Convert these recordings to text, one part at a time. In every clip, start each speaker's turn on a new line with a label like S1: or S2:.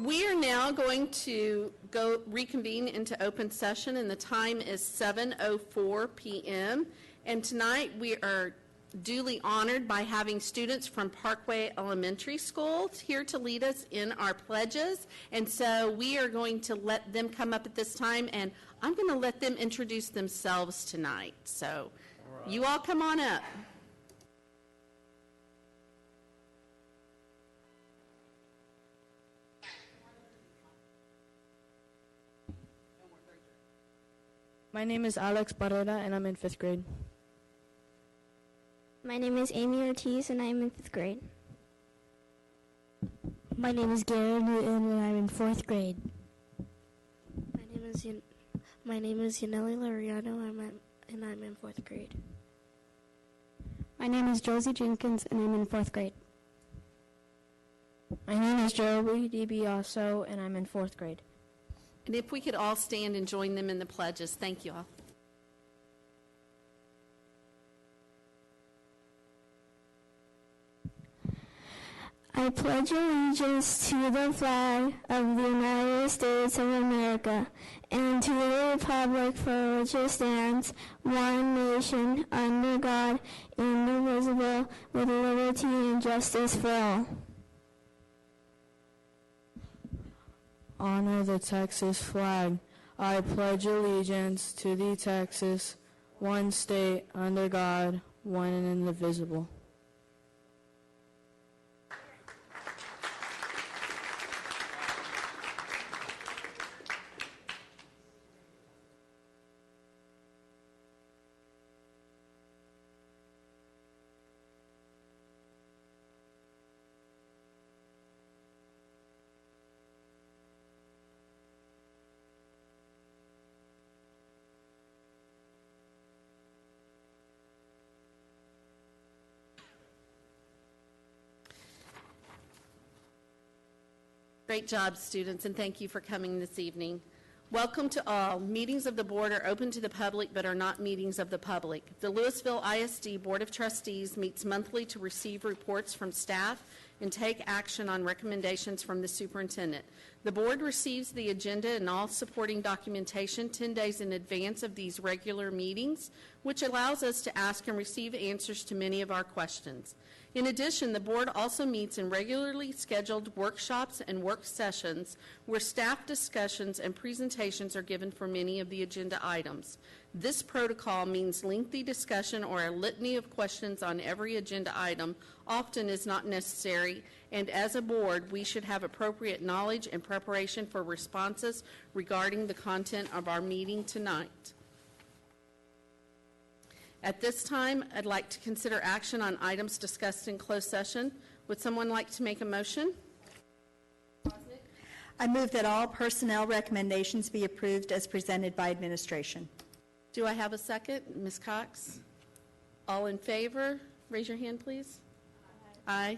S1: We are now going to go reconvene into open session, and the time is 7:04 p.m. And tonight we are duly honored by having students from Parkway Elementary School here to lead us in our pledges. And so we are going to let them come up at this time, and I'm going to let them introduce themselves tonight. So you all come on up.
S2: My name is Alex Barrera, and I'm in 5th grade.
S3: My name is Amy Ortiz, and I'm in 5th grade.
S4: My name is Gary Newton, and I'm in 4th grade.
S5: My name is Yaneli Lariano, and I'm in 4th grade.
S4: My name is Josie Jenkins, and I'm in 4th grade.
S2: My name is Joey DiBiaso, and I'm in 4th grade.
S1: And if we could all stand and join them in the pledges. Thank you all.
S3: I pledge allegiance to the flag of the United States of America and to the republic for which it stands, one nation, under God, indivisible, with liberty and justice for all.
S2: Honor the Texas flag. I pledge allegiance to the Texas, one state, under God, one and indivisible.
S1: Great job, students, and thank you for coming this evening. Welcome to all. Meetings of the board are open to the public but are not meetings of the public. The Lewisville ISD Board of Trustees meets monthly to receive reports from staff and take action on recommendations from the superintendent. The board receives the agenda and all supporting documentation 10 days in advance of these regular meetings, which allows us to ask and receive answers to many of our questions. In addition, the board also meets in regularly scheduled workshops and work sessions where staff discussions and presentations are given for many of the agenda items. This protocol means lengthy discussion or a litany of questions on every agenda item often is not necessary, and as a board, we should have appropriate knowledge and preparation for responses regarding the content of our meeting tonight. At this time, I'd like to consider action on items discussed in closed session. Would someone like to make a motion?
S6: I move that all personnel recommendations be approved as presented by administration.
S1: Do I have a second? Ms. Cox? All in favor? Raise your hand, please. Aye.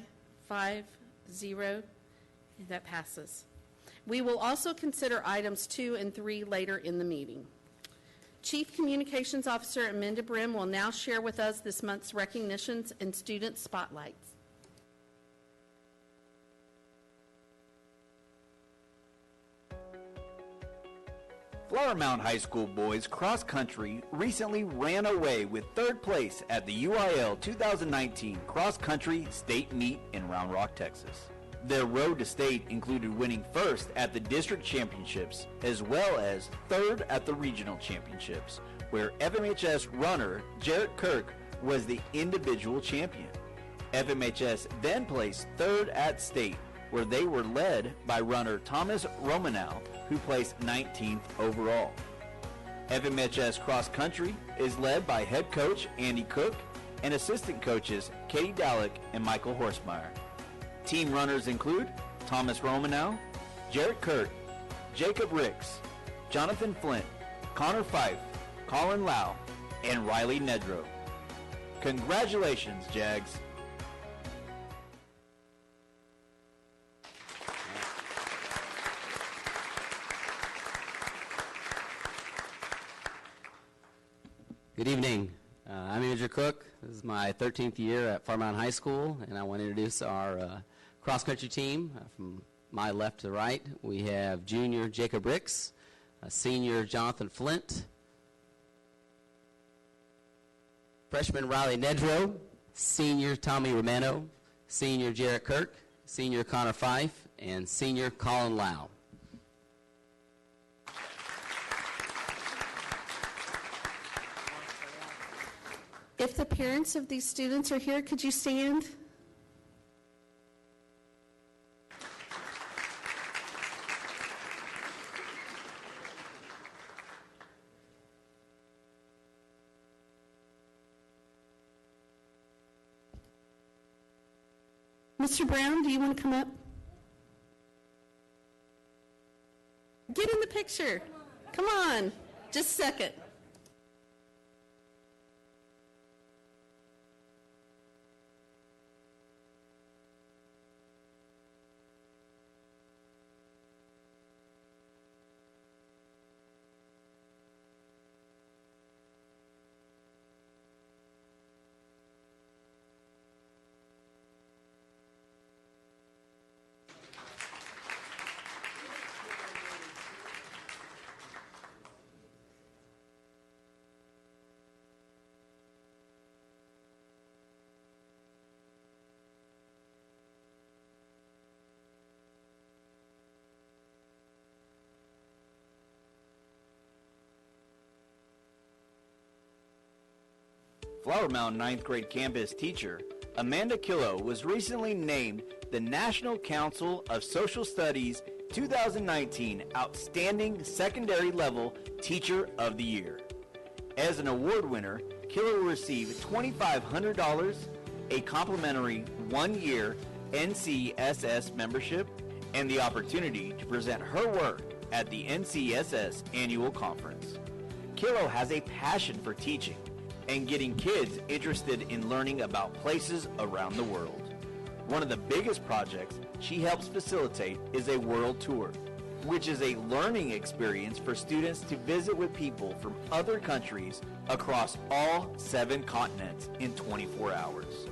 S1: 5-0. That passes. We will also consider items 2 and 3 later in the meeting. Chief Communications Officer Amanda Brim will now share with us this month's recognitions and student spotlights.
S7: Flower Mound High School boys cross country recently ran away with 3rd place at the UIL 2019 Cross Country State Meet in Round Rock, Texas. Their road to state included winning 1st at the district championships as well as 3rd at the regional championships, where FMHS runner Jarrett Kirk was the individual champion. FMHS then placed 3rd at state, where they were led by runner Thomas Romanow, who placed 19th overall. FMHS cross country is led by head coach Andy Cook and assistant coaches Katie Dalek and Michael Horstmeyer. Team runners include Thomas Romanow, Jarrett Kurt, Jacob Ricks, Jonathan Flint, Connor Fife, Colin Lau, and Riley Nedrow. Congratulations, Jags.
S8: Good evening. I'm Manager Cook. This is my 13th year at Farmount High School, and I want to introduce our cross-country team from my left to right, we have junior Jacob Ricks, senior Jonathan Flint, freshman Riley Nedrow, senior Tommy Romano, senior Jarrett Kirk, senior Connor Fife, and senior Colin Lau.
S1: If the parents of these students are here, could you stand? Mr. Brown, do you want to come up? Get in the picture. Come on. Just a second.
S7: Flower Mound 9th grade campus teacher Amanda Killo was recently named the National Council of Social Studies 2019 Outstanding Secondary Level Teacher of the Year. As an award winner, Killo will receive $2,500, a complimentary one-year NCSS membership, and the opportunity to present her work at the NCSS Annual Conference. Killo has a passion for teaching and getting kids interested in learning about places around the world. One of the biggest projects she helps facilitate is a world tour, which is a learning experience for students to visit with people from other countries across all 7 continents in 24 hours.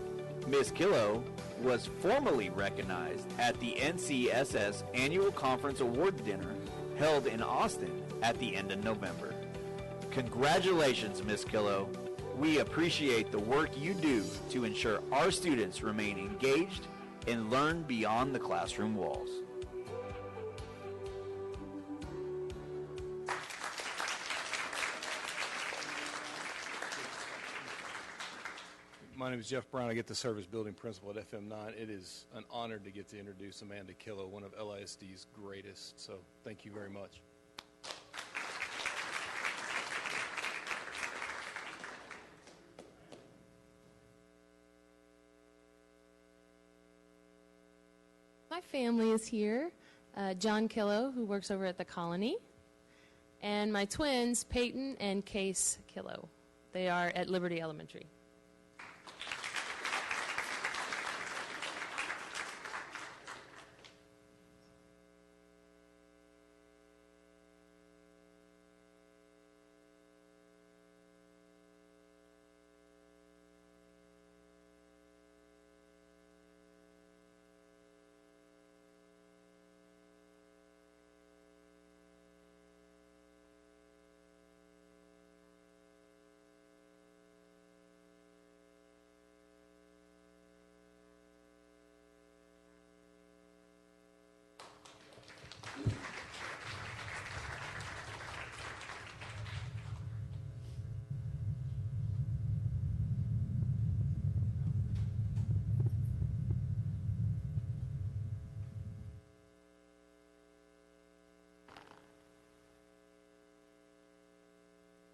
S7: Ms. Killo was formally recognized at the NCSS Annual Conference Award Dinner held in Austin at the end of November. Congratulations, Ms. Killo. We appreciate the work you do to ensure our students remain engaged and learn beyond the classroom walls.
S9: My name is Jeff Brown. I get to serve as building principal at FM9. It is an honor to get to introduce Amanda Killo, one of LISD's greatest. So thank you very much.
S10: My family is here. John Killo, who works over at the Colony, and my twins, Peyton and Case Killo. They are at Liberty Elementary.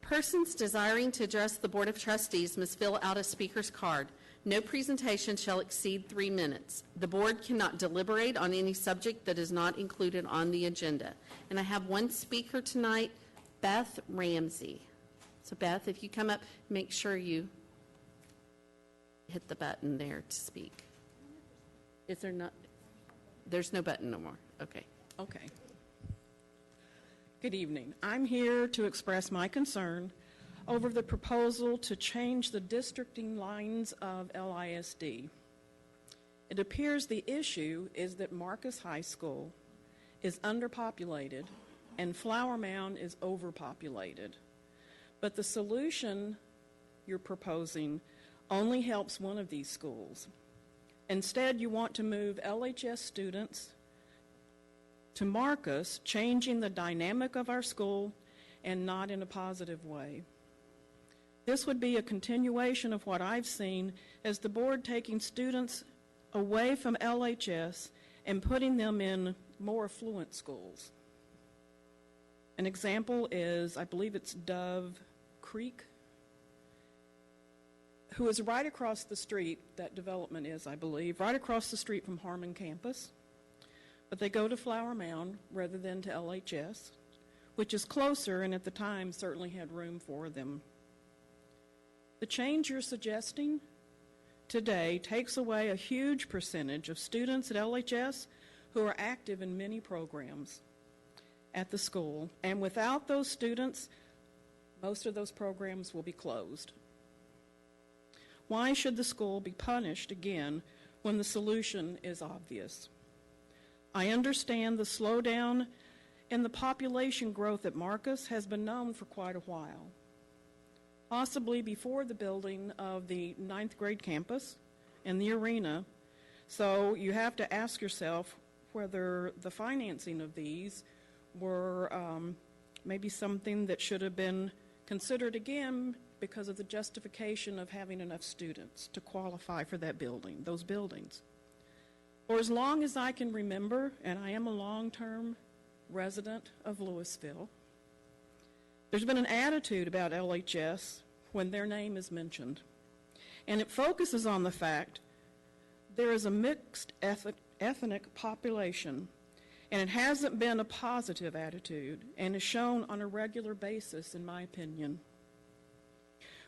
S1: Persons desiring to address the Board of Trustees must fill out a speaker's card. No presentation shall exceed 3 minutes. The board cannot deliberate on any subject that is not included on the agenda. And I have one speaker tonight, Beth Ramsey. So Beth, if you come up, make sure you hit the button there to speak. Is there not? There's no button no more. Okay.
S11: Okay. Good evening. I'm here to express my concern over the proposal to change the districting lines of LISD. It appears the issue is that Marcus High School is underpopulated and Flower Mound is overpopulated. But the solution you're proposing only helps one of these schools. Instead, you want to move LHS students to Marcus, changing the dynamic of our school and not in a positive way. This would be a continuation of what I've seen as the board taking students away from LHS and putting them in more affluent schools. An example is, I believe it's Dove Creek, who is right across the street, that development is, I believe, right across the street from Harmon campus. But they go to Flower Mound rather than to LHS, which is closer and at the time certainly had room for them. The change you're suggesting today takes away a huge percentage of students at LHS who are active in many programs at the school. And without those students, most of those programs will be closed. Why should the school be punished again when the solution is obvious? I understand the slowdown in the population growth at Marcus has been known for quite a while, possibly before the building of the 9th grade campus and the arena. So you have to ask yourself whether the financing of these were maybe something that should have been considered again because of the justification of having enough students to qualify for that building, those buildings. For as long as I can remember, and I am a long-term resident of Lewisville, there's been an attitude about LHS when their name is mentioned. And it focuses on the fact there is a mixed ethnic population, and it hasn't been a positive attitude and is shown on a regular basis, in my opinion.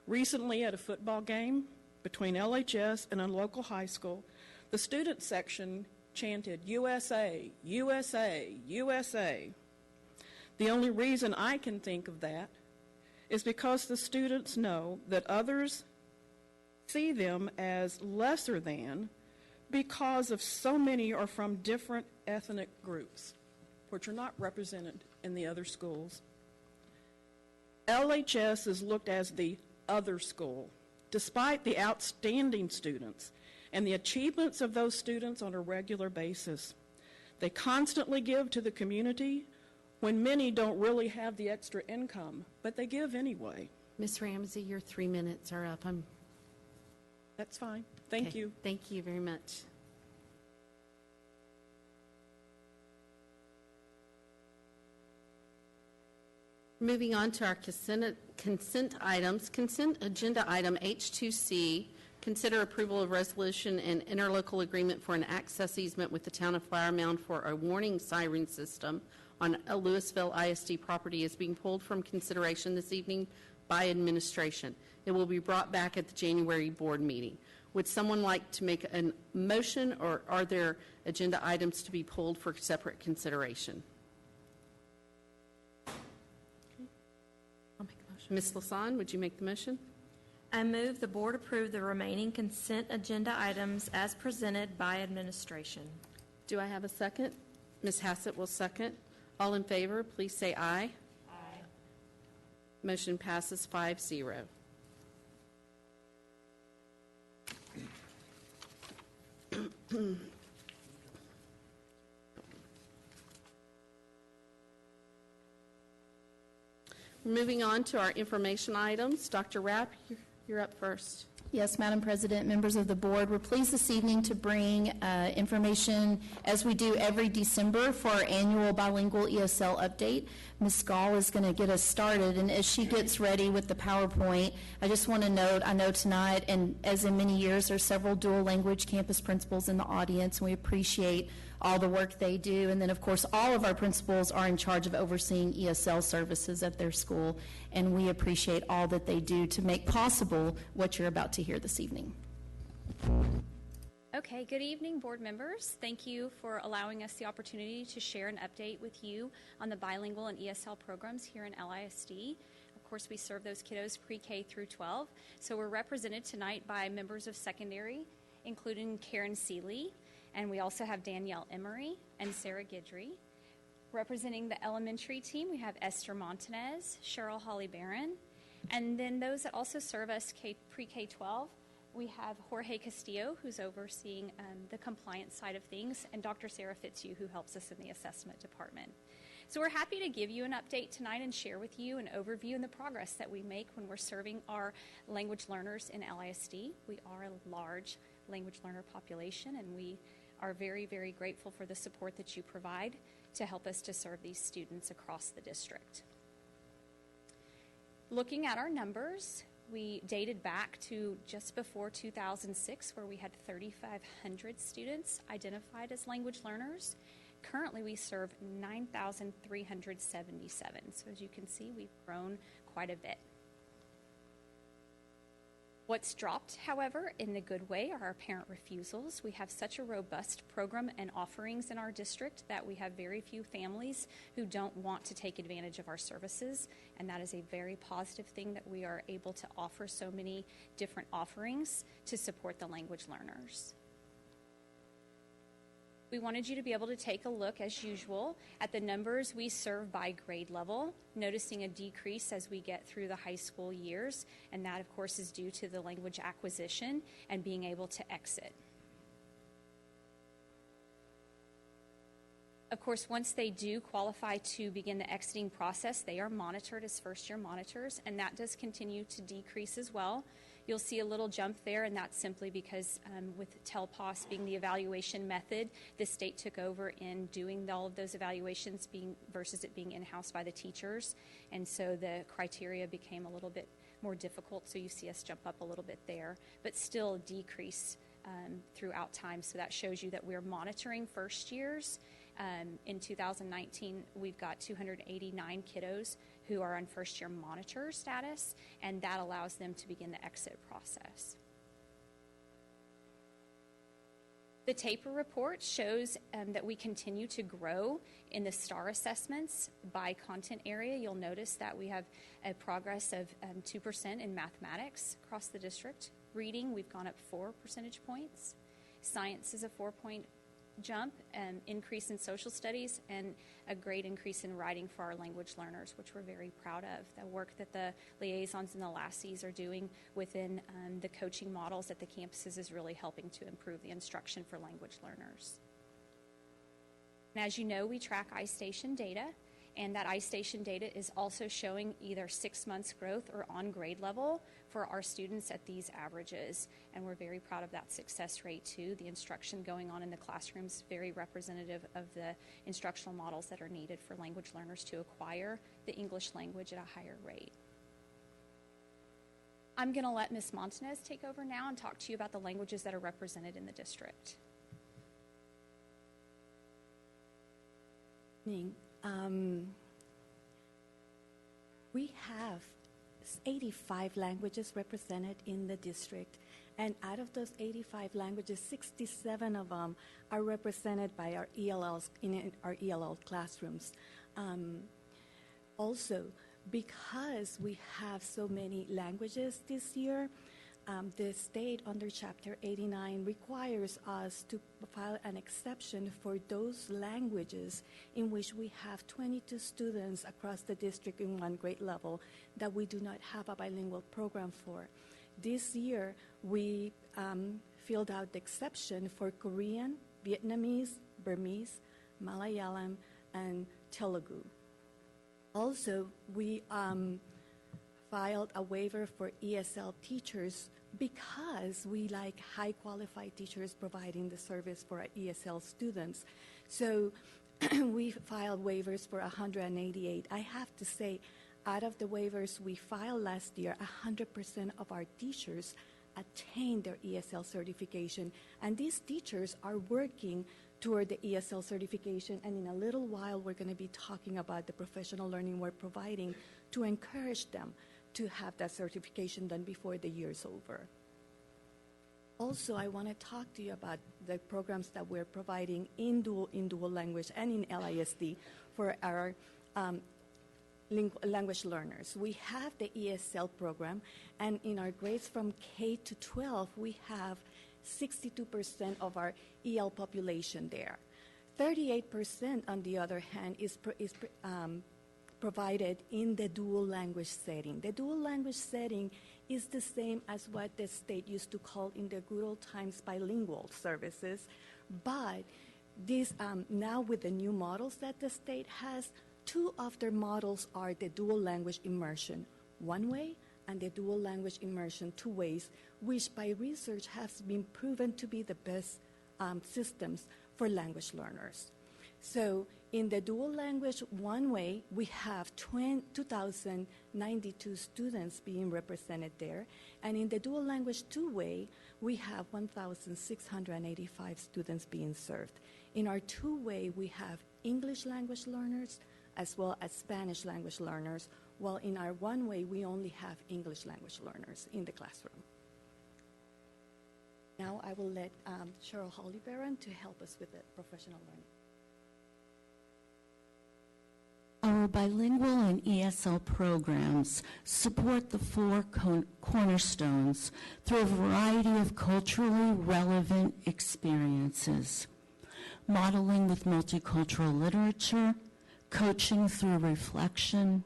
S11: Recently at a football game between LHS and a local high school, the student section chanted, "USA, USA, USA." The only reason I can think of that is because the students know that others see them as lesser than because of so many are from different ethnic groups, which are not represented in the other schools. LHS is looked as the other school, despite the outstanding students and the achievements of those students on a regular basis. They constantly give to the community when many don't really have the extra income, but they give anyway.
S1: Ms. Ramsey, your 3 minutes are up.
S11: That's fine. Thank
S1: Okay.
S11: you.
S1: Thank you very much. Moving on to our consent items. Consent agenda item H2C, consider approval of resolution and interlocal agreement for an access easement with the town of Flower Mound for a warning siren system on a Lewisville ISD property is being pulled from consideration this evening by administration. It will be brought back at the January board meeting. Would someone like to make a motion, or are there agenda items to be pulled for separate consideration? I'll make a motion. Ms. Lasan, would you make the motion?
S12: I move the board approve the remaining consent agenda items as presented by administration.
S1: Do I have a second? Ms. Hassett will second. All in favor, please say aye.
S12: Aye.
S1: Motion passes 5-0. Moving on to our information items. Dr. Rapp, you're up first.
S13: Yes, Madam President, members of the board, we're pleased this evening to bring information, as we do every December, for our annual bilingual ESL update. Ms. Gall is going to get us started, and as she gets ready with the PowerPoint, I just want to note, I know tonight, and as in many years, there are several dual language campus principals in the audience, and we appreciate all the work they do. And then, of course, all of our principals are in charge of overseeing ESL services at their school, and we appreciate all that they do to make possible what you're about to hear this evening.
S14: Okay, good evening, board members. Thank you for allowing us the opportunity to share an update with you on the bilingual and ESL programs here in LISD. Of course, we serve those kiddos pre-K through 12, so we're represented tonight by members of secondary including Karen Seeley, and we also have Danielle Emery and Sarah Guidry. Representing the elementary team, we have Esther Montanez, Cheryl Holly Barron, and then those that also serve us pre-K-12, we have Jorge Castillo, who's overseeing the compliance side of things, and Dr. Sarah Fitzhugh, who helps us in the assessment department. So we're happy to give you an update tonight and share with you an overview and the progress that we make when we're serving our language learners in LISD. We are a large language learner population, and we are very, very grateful for the support that you provide to help us to serve these students across the district. Looking at our numbers, we dated back to just before 2006, where we had 3,500 students identified as language learners. Currently, we serve 9,377. So as you can see, we've grown quite a bit. What's dropped, however, in a good way, are our parent refusals. We have such a robust program and offerings in our district that we have very few families who don't want to take advantage of our services, and that is a very positive thing that we are able to offer so many different offerings to support the language learners. We wanted you to be able to take a look, as usual, at the numbers we serve by grade level, noticing a decrease as we get through the high school years, and that, of course, is due to the language acquisition and being able to exit. Of course, once they do qualify to begin the exiting process, they are monitored as first-year monitors, and that does continue to decrease as well. You'll see a little jump there, and that's simply because with TELPOS being the evaluation method, the state took over in doing all of those evaluations versus it being in-house by the teachers, and so the criteria became a little bit more difficult, so you see us jump up a little bit there, but still decrease throughout time. So that shows you that we're monitoring first years. In 2019, we've got 289 kiddos who are on first-year monitor status, and that allows them to begin the exit process. The TAPER report shows that we continue to grow in the STAR assessments by content area. You'll notice that we have a progress of 2% in mathematics across the district. Reading, we've gone up 4 percentage points. Science is a 4-point jump, increase in social studies, and a great increase in writing for our language learners, which we're very proud of. The work that the liaisons and the lassies are doing within the coaching models at the campuses is really helping to improve the instruction for language learners. And as you know, we track iStation data, and that iStation data is also showing either 6 months growth or on grade level for our students at these averages, and we're very proud of that success rate too. The instruction going on in the classrooms is very representative of the instructional models that are needed for language learners to acquire the English language at a higher rate. I'm going to let Ms. Montanez take over now and talk to you about the languages that are represented in the district.
S15: We have 85 languages represented in the district, and out of those 85 languages, 67 of them are represented by our ELLs in our ELL classrooms. Also, because we have so many languages this year, the state under Chapter 89 requires us to file an exception for those languages in which we have 22 students across the district in one grade level that we do not have a bilingual program for. This year, we filled out the exception for Korean, Vietnamese, Burmese, Malayalam, and Telugu. Also, we filed a waiver for ESL teachers because we like high qualified teachers providing the service for our ESL students. So we filed waivers for 188. I have to say, out of the waivers we filed last year, 100% of our teachers attained their ESL certification, and these teachers are working toward the ESL certification, and in a little while we're going to be talking about the professional learning we're providing to encourage them to have that certification done before the year's over. Also, I want to talk to you about the programs that we're providing in dual language and in LISD for our language learners. We have the ESL program, and in our grades from K to 12, we have 62% of our EL population there. 38%, on the other hand, is provided in the dual language setting. The dual language setting is the same as what the state used to call in the good old times bilingual services, but this, now with the new models that the state has, two of their models are the dual language immersion one way and the dual language immersion two ways, which by research has been proven to be the best systems for language learners. So in the dual language one way, we have 2,092 students being represented there, and in the dual language two way, we have 1,685 students being served. In our two way, we have English language learners as well as Spanish language learners, while in our one way, we only have English language learners in the classroom. Now I will let Cheryl Hollybaron to help us with the professional learning.
S16: Our bilingual and ESL programs support the four cornerstones through a variety of culturally relevant experiences: modeling with multicultural literature, coaching through reflection,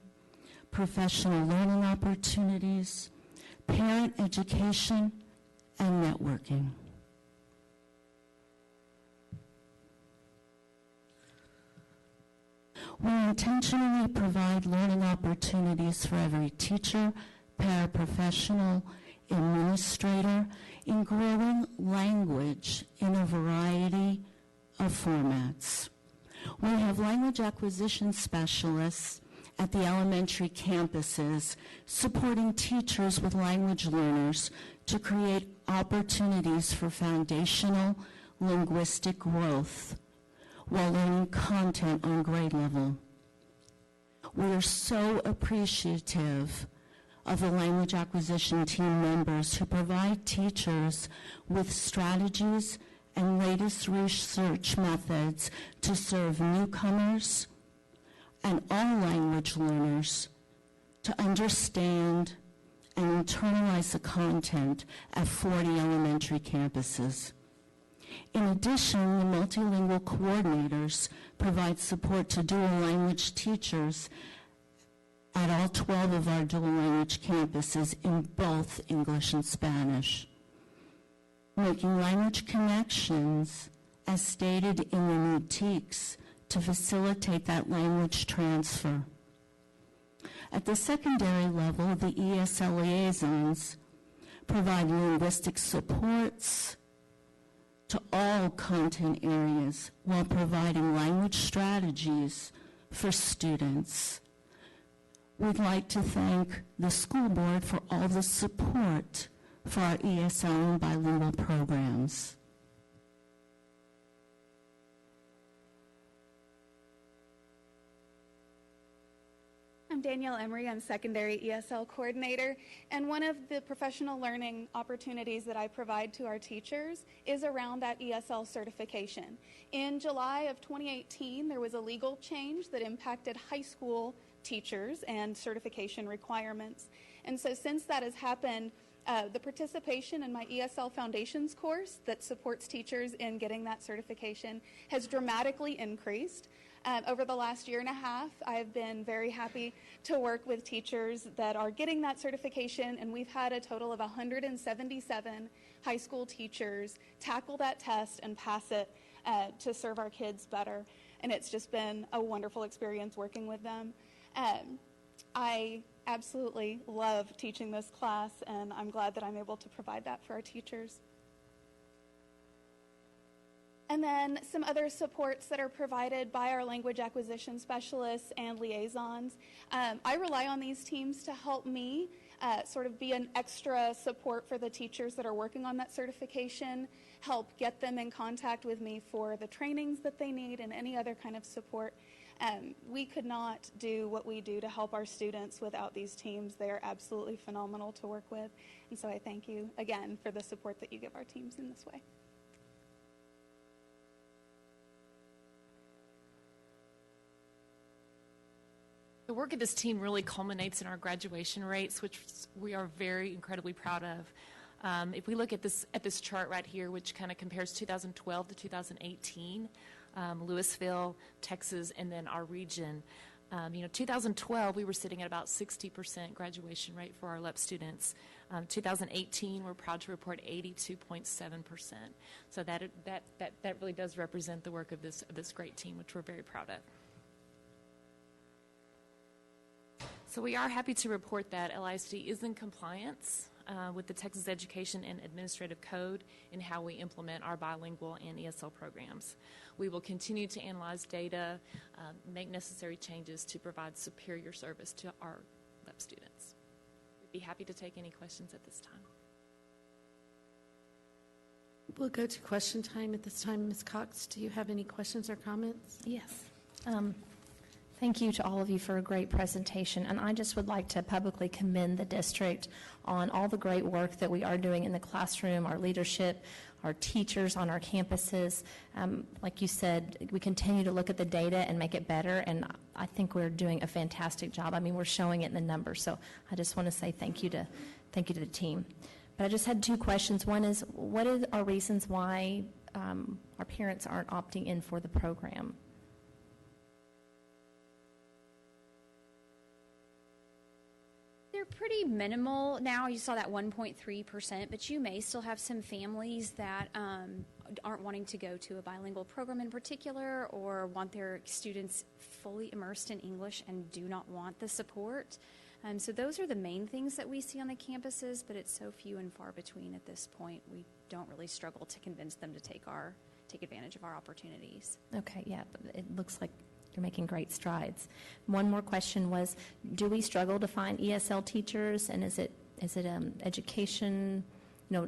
S16: professional learning opportunities, parent education, and networking. We intentionally provide learning opportunities for every teacher, paraprofessional, administrator in growing language in a variety of formats. We have language acquisition specialists at the elementary campuses supporting teachers with language learners to create opportunities for foundational linguistic growth while learning content on grade level. We are so appreciative of the language acquisition team members who provide teachers with strategies and latest research methods to serve newcomers and all language learners to understand and internalize the content at 40 elementary campuses. In addition, the multilingual coordinators provide support to dual language teachers at all 12 of our dual language campuses in both English and Spanish, making language connections as stated in the new TEKS to facilitate that language transfer. At the secondary level, the ESL liaisons provide linguistic supports to all content areas while providing language strategies for students. We'd like to thank the school board for all the support for our ESL and bilingual programs.
S17: I'm Danielle Emery. I'm secondary ESL coordinator, and one of the professional learning opportunities that I provide to our teachers is around that ESL certification. In July of 2018, there was a legal change that impacted high school teachers and certification requirements. And so since that has happened, the participation in my ESL Foundations course that supports teachers in getting that certification has dramatically increased. Over the last year and a half, I've been very happy to work with teachers that are getting that certification, and we've had a total of 177 high school teachers tackle that test and pass it to serve our kids better. And it's just been a wonderful experience working with them. I absolutely love teaching this class, and I'm glad that I'm able to provide that for our teachers. And then some other supports that are provided by our language acquisition specialists and liaisons. I rely on these teams to help me sort of be an extra support for the teachers that are working on that certification, help get them in contact with me for the trainings that they need and any other kind of support. We could not do what we do to help our students without these teams. They are absolutely phenomenal to work with. And so I thank you again for the support that you give our teams in this way.
S10: The work of this team really culminates in our graduation rates, which we are very incredibly proud of.
S18: If we look at this chart right here, which kind of compares 2012 to 2018, Lewisville, Texas, and then our region. 2012, we were sitting at about 60% graduation rate for our LEP students. 2018, we're proud to report 82.7%. So that really does represent the work of this great team, which we're very proud of. So we are happy to report that LISD is in compliance with the Texas Education and Administrative Code in how we implement our bilingual and ESL programs. We will continue to analyze data, make necessary changes to provide superior service to our LEP students. We'd be happy to take any questions at this time.
S1: We'll go to question time at this time. Ms. Cox, do you have any questions or comments?
S12: Yes. Thank you to all of you for a great presentation, and I just would like to publicly commend the district on all the great work that we are doing in the classroom, our leadership, our teachers on our campuses. Like you said, we continue to look at the data and make it better, and I think we're doing a fantastic job. I mean, we're showing it in the numbers, so I just want to say thank you to the team. But I just had two questions. One is, what are reasons why our parents aren't opting in for the program?
S14: They're pretty minimal now. You saw that 1.3%, but you may still have some families that aren't wanting to go to a bilingual program in particular, or want their students fully immersed in English and do not want the support. So those are the main things that we see on the campuses, but it's so few and far between at this point. We don't really struggle to convince them to take advantage of our opportunities.
S12: Okay, yeah, but it looks like you're making great strides. One more question was, do we struggle to find ESL teachers, and is it education,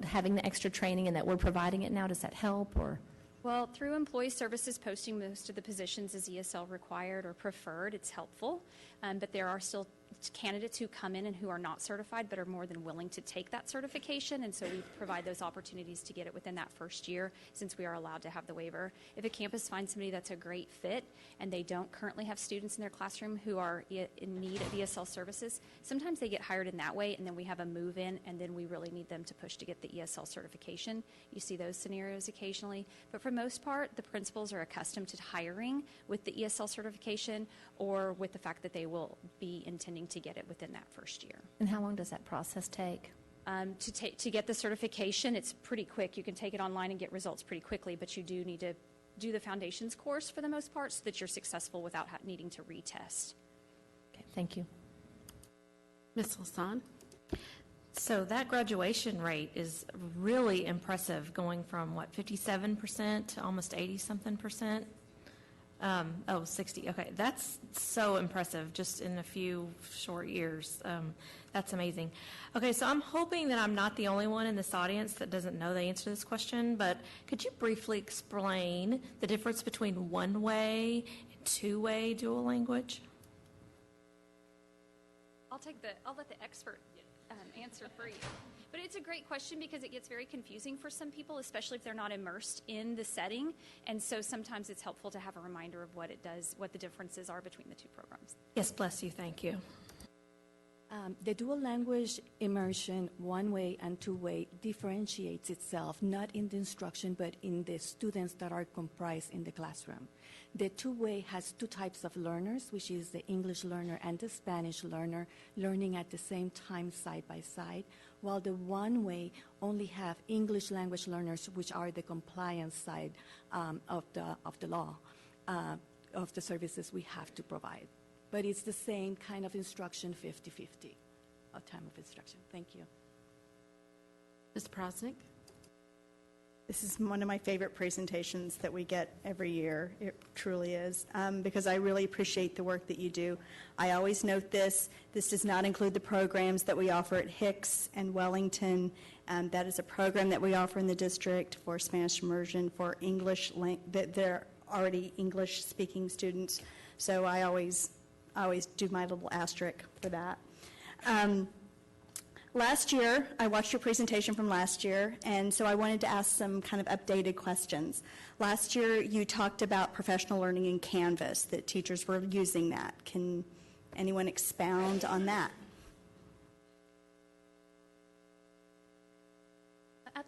S12: having the extra training and that we're providing it now, does that help, or?
S14: Well, through Employee Services posting most of the positions as ESL required or preferred, it's helpful, but there are still candidates who come in and who are not certified but are more than willing to take that certification, and so we provide those opportunities to get it within that first year since we are allowed to have the waiver. If a campus finds somebody that's a great fit and they don't currently have students in their classroom who are in need of ESL services, sometimes they get hired in that way, and then we have a move-in, and then we really need them to push to get the ESL certification. You see those scenarios occasionally, but for the most part, the principals are accustomed to hiring with the ESL certification or with the fact that they will be intending to get it within that first year.
S12: And how long does that process take?
S14: To get the certification, it's pretty quick. You can take it online and get results pretty quickly, but you do need to do the foundations course for the most part so that you're successful without needing to retest.
S12: Okay, thank you.
S1: Ms. Lasan?
S12: So that graduation rate is really impressive, going from, 57% to almost 80-something%? 60. Okay, that's so impressive just in a few short years. That's amazing. Okay, so I'm hoping that I'm not the only one in this audience that doesn't know the answer to this question, but could you briefly explain the difference between one-way and two-way dual language?
S14: I'll let the expert answer for you. But it's a great question because it gets very confusing for some people, especially if they're not immersed in the setting. And so sometimes it's helpful to have a reminder of what the differences are between the two programs.
S12: Yes, bless you. Thank you.
S15: The dual language immersion, one-way and two-way, differentiates itself not in the instruction but in the students that are comprised in the classroom. The two-way has two types of learners, which is the English learner and the Spanish learner, learning at the same time side by side, while the one-way only have English language learners, which are the compliance side of the law, of the services we have to provide. But it's the same kind of instruction, 50-50 of time of instruction. Thank you.
S1: Ms. Prosnick?
S19: This is one of my favorite presentations that we get every year. It truly is, because I really appreciate the work that you do. I always note this. This does not include the programs that we offer at Hicks and Wellington. That is a program that we offer in the district for Spanish immersion for English, that they're already English-speaking students. So I always do my little asterisk for that. Last year, I watched your presentation from last year, and so I wanted to ask some kind of updated questions. Last year, you talked about professional learning in Canvas, that teachers were using that. Can anyone expound on that?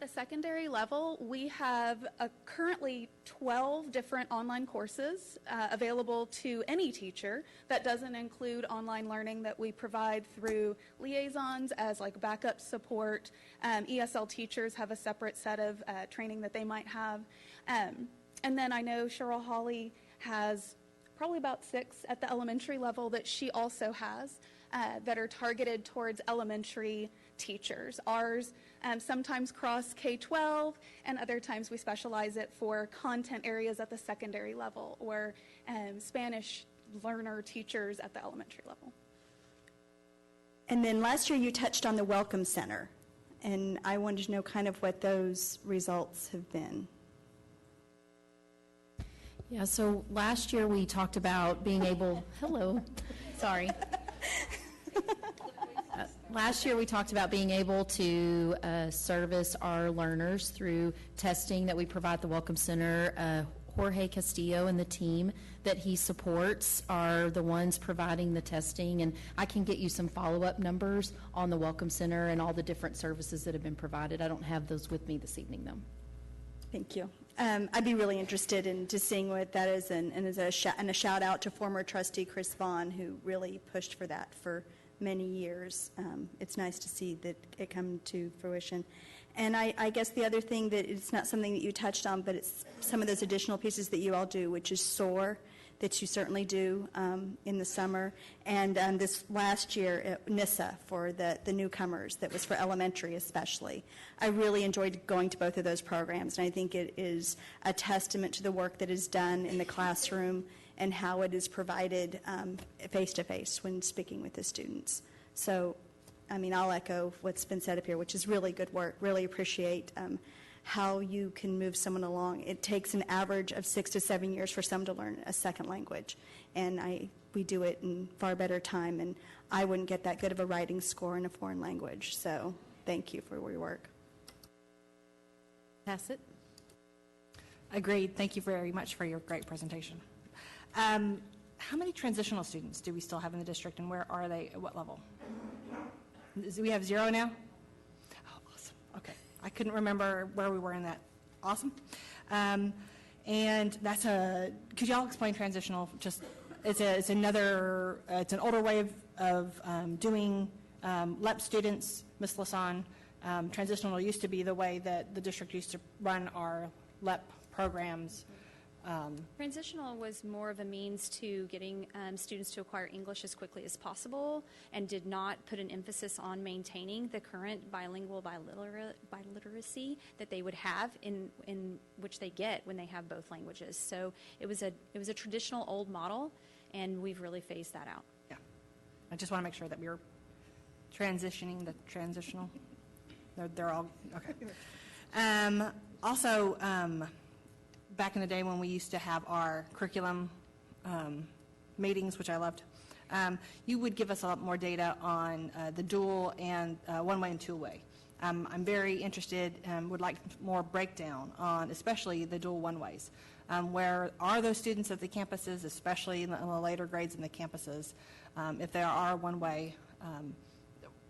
S17: At the secondary level, we have currently 12 different online courses available to any teacher. That doesn't include online learning that we provide through liaisons as like backup support. ESL teachers have a separate set of training that they might have. And then I know Cheryl Hawley has probably about 6 at the elementary level that she also has that are targeted towards elementary teachers. Ours sometimes cross K-12, and other times we specialize it for content areas at the secondary level or Spanish learner teachers at the elementary level.
S6: And then last year you touched on the Welcome Center, and I wanted to know kind of what those results have been.
S13: Yeah, so last year we talked about being able, hello, sorry. Last year we talked about being able to service our learners through testing that we provide at the Welcome Center. Jorge Castillo and the team that he supports are the ones providing the testing, and I can get you some follow-up numbers on the Welcome Center and all the different services that have been provided. I don't have those with me this evening, though.
S6: Thank you. I'd be really interested in just seeing what that is, and as a shout out to former trustee Chris Vaughn, who really pushed for that for many years. It's nice to see that it come to fruition. And I guess the other thing that it's not something that you touched on, but it's some of those additional pieces that you all do, which is SOAR, that you certainly do in the summer. And this last year, at NISA for the newcomers, that was for elementary especially. I really enjoyed going to both of those programs, and I think it is a testament to the work that is done in the classroom and how it is provided face-to-face when speaking with the students. So, I mean, I'll echo what's been said up here, which is really good work. Really appreciate how you can move someone along. It takes an average of 6 to 7 years for some to learn a second language, and we do it in far better time, and I wouldn't get that good of a writing score in a foreign language. So thank you for your work.
S1: Hassett?
S20: Agreed. Thank you very much for your great presentation. How many transitional students do we still have in the district, and where are they at what level? Do we have 0 now? Oh, awesome. Okay. I couldn't remember where we were in that. Awesome. And that's could y'all explain transitional? Just, it's an older way of doing LEP students, Ms. Lasan. Transitional used to be the way that the district used to run our LEP programs.
S14: Transitional was more of a means to getting students to acquire English as quickly as possible, and did not put an emphasis on maintaining the current bilingual biliteracy that they would have in which they get when they have both languages. So it was a traditional old model, and we've really phased that out.
S20: Yeah, I just want to make sure that we were transitioning the transitional. They're all okay. Also. Back in the day when we used to have our curriculum meetings, which I loved, you would give us a lot more data on the dual and one-way and two-way. I'm very interested and would like more breakdown on especially the dual one-ways. Where are those students at the campuses, especially in the later grades in the campuses? If there are one-way,